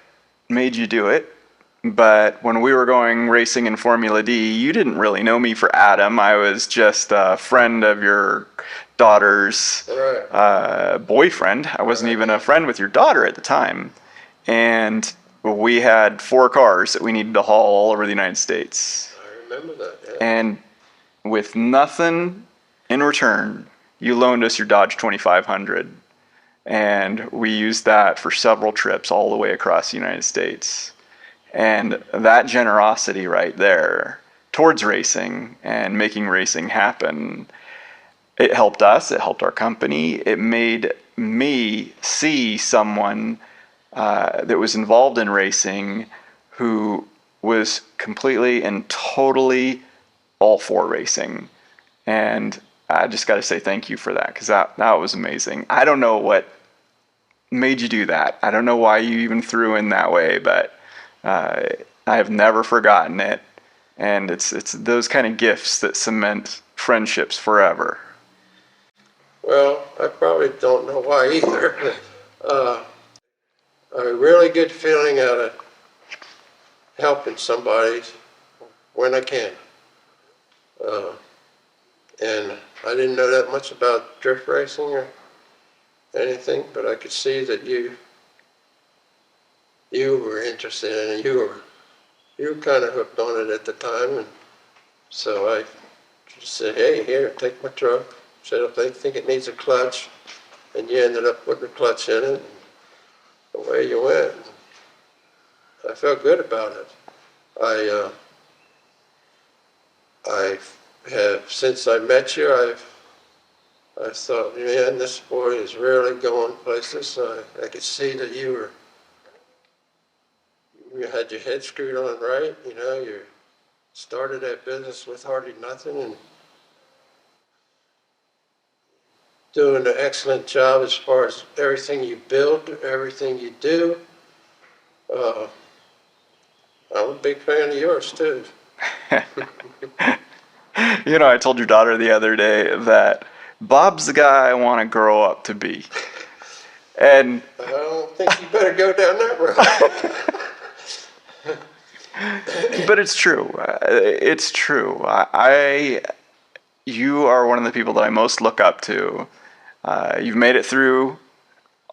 made you do it, but when we were going racing in Formula D, you didn't really know me for Adam. I was just a friend of your daughter's boyfriend. I wasn't even a friend with your daughter at the time. And we had 4 cars that we needed to haul all over the United States. I remember that, yeah. And with nothing in return, you loaned us your Dodge 2500. And we used that for several trips all the way across the United States. And that generosity right there towards racing and making racing happen, it helped us, it helped our company, it made me see someone that was involved in racing who was completely and totally all for racing. And I just got to say thank you for that, because that was amazing. I don't know what made you do that. I don't know why you even threw in that way, but I have never forgotten it. And it's those kind of gifts that cement friendships forever. Well, I probably don't know why either. A really good feeling out of helping somebody when I can. And I didn't know that much about drift racing or anything, but I could see that you were interested in it. You were kind of hooked on it at the time, and so I just said, "Hey, here, take my truck." Said if they think it needs a clutch, and you ended up putting a clutch in it, and away you went. I felt good about it. I have, since I met you, I thought, man, this boy is really going places. I could see that you had your head screwed on right. You started that business with hardly nothing and doing an excellent job as far as everything you build, everything you do. I'm a big fan of yours too. You know, I told your daughter the other day that Bob's the guy I want to grow up to be. And I don't think you better go down that road. but it's true. It's true. You are one of the people that I most look up to. You've made it through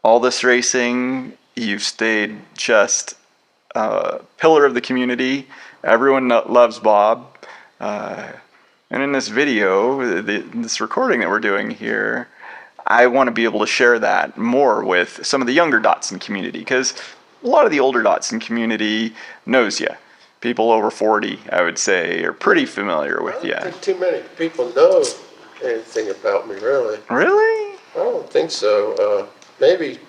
all this racing. You've stayed just a pillar of the community. Everyone loves Bob. And in this video, this recording that we're doing here, I want to be able to share that more with some of the younger Datsun community, because a lot of the older Datsun community knows you. People over 40, I would say, are pretty familiar with I you. don't think too many people know anything about me, really. Really? I don't think so. Maybe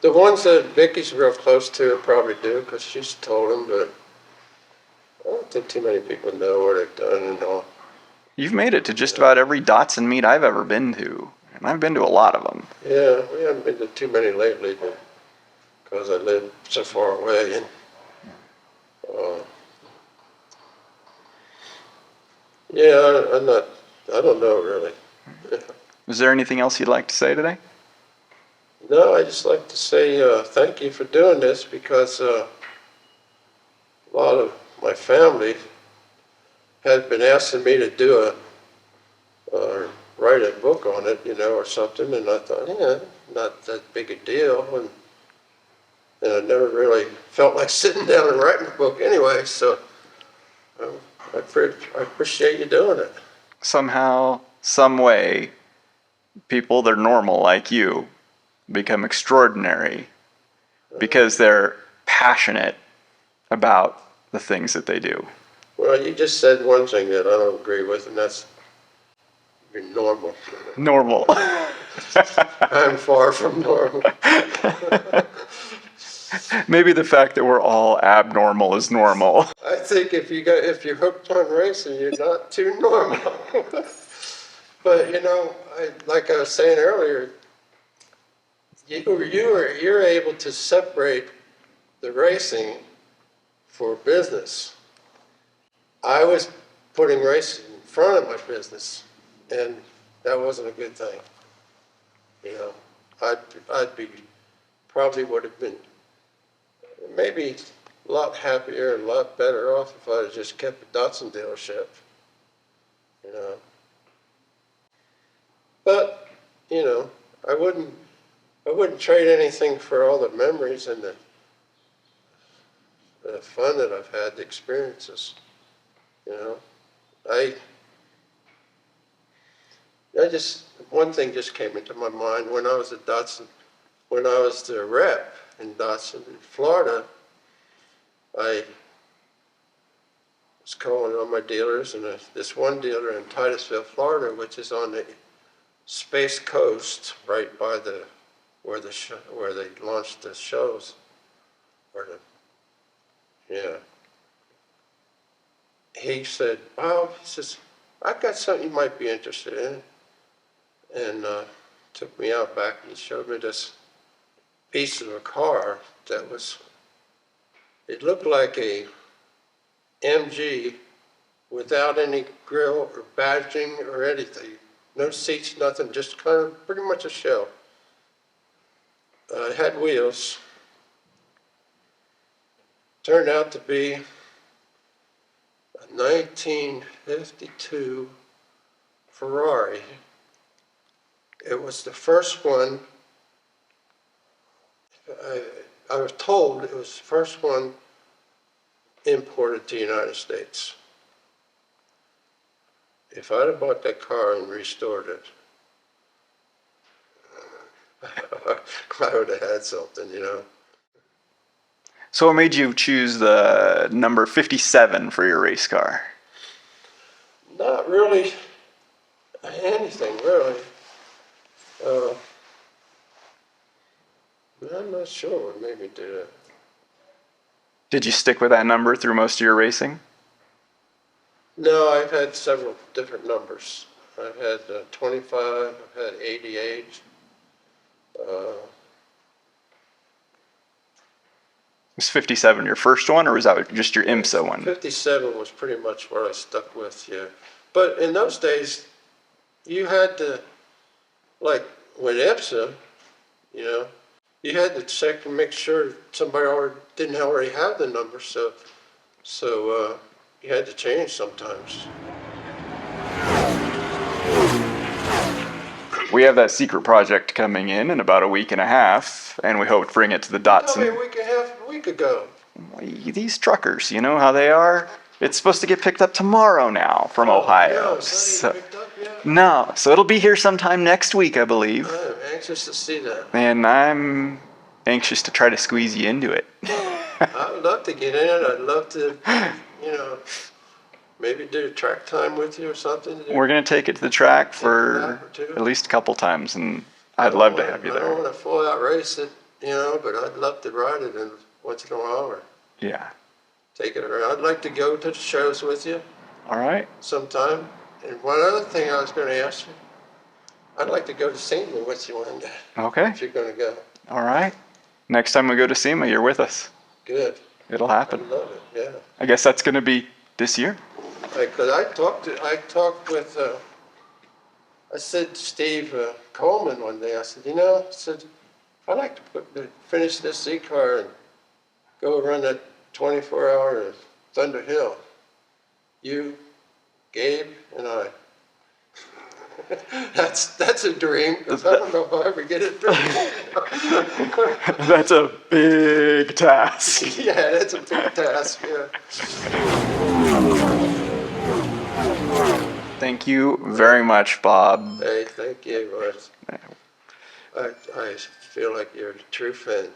the ones that Vicky's real close to probably do, because she's told them, but I don't think too many people know what I've done and all. You've made it to just about every Datsun meet I've ever been to, and I've been to a lot of them. Yeah, we haven't been to too many lately, but because I live so far away. And yeah, I don't know really. Is there anything else you'd like to say today? No, I just like to say thank you for doing this, because a lot of my family had been asking me to do write a book on it, or something, and I thought, yeah, not that big a deal, and I never really felt like sitting down and writing a book anyway, so I appreciate you doing it. Somehow, some way, people that are normal like you become extraordinary because they're passionate about the things that they do. Well, you just said one thing that I don't agree with, and that's you're normal. Normal. I'm far from normal. Maybe the fact that we're all abnormal is normal. I think if you're hooked on racing, you're not too normal. But like I was saying earlier, you're able to separate the racing for business. I was putting racing in front of my business, and that wasn't a good thing. I'd be probably would have been maybe a lot happier and a lot better off if I'd have just kept a Datsun dealership. But I wouldn't trade anything for all the memories and the fun that I've had, the experiences. I just, one thing just came into my mind when I was at Datsun, when I was the rep in Datsun in Florida. I was calling on my dealers, and this one dealer in Titusville, Florida, which is on the Space Coast, right by where they launched the shows, He said, "Bob," he says, "I've got something you might be interested in," and took me out back and showed me this piece of a car that it looked like a MG without any grill or badging or anything. No seats, nothing, just kind of pretty much a shell. It had wheels. Turned out to be a 1952 Ferrari. It was the first one, I was told it was the first one imported to the United States. If I'd have bought that car and restored it, I would have had something, So what made you choose the number 57 for your race car? Not really anything, really. I'm not sure what made me do that. Did you stick with that number through most of your racing? No, I've had several different numbers. I've had 25, I've had 88, Was 57 your first one, or was that just your IMSA one? 57 was pretty much what I stuck with, yeah. But in those days, you had to, like with IMSA, you know, you had to check and make sure somebody didn't already have the number, so you had to change sometimes. We have that secret project coming in about a week and a half, and we hope to bring it to the Tell me Datsun. a week ago. These truckers, you know how they are? It's supposed to get picked up tomorrow now from Ohio. Yeah, it's not even picked up yet. No, so it'll be here sometime next week, I believe. I'm anxious to see that. And I'm anxious to try to squeeze you into it. I would love to get in it. I'd love to, maybe do a track time with you or something. We're going to take it to the track for lap or two. at least a couple times, and I'd love to have you I don't there. want to full out race it, but I'd love to ride it once in a while or Yeah. take it around. I'd like to go to the shows with you All right. sometime. And one other thing I was going to ask you, I'd like to go to SEMA with you one day, Okay. if you're going to go. All right. Next time we go to SEMA, you're with us. Good. It'll I happen. love it, yeah. I guess that's going to be this year. Because I talked with, I said to Steve Coleman one day, I said, I'd like to finish this Z car and go run that 24-hour Thunder Hill. You, Gabe, and I. That's a dream, because I don't know if I'll ever get it done. That's a big task. Yeah, that's a big task, yeah. Thank you very much, Bob. Hey, thank you, Royce. I feel like you're a true fan.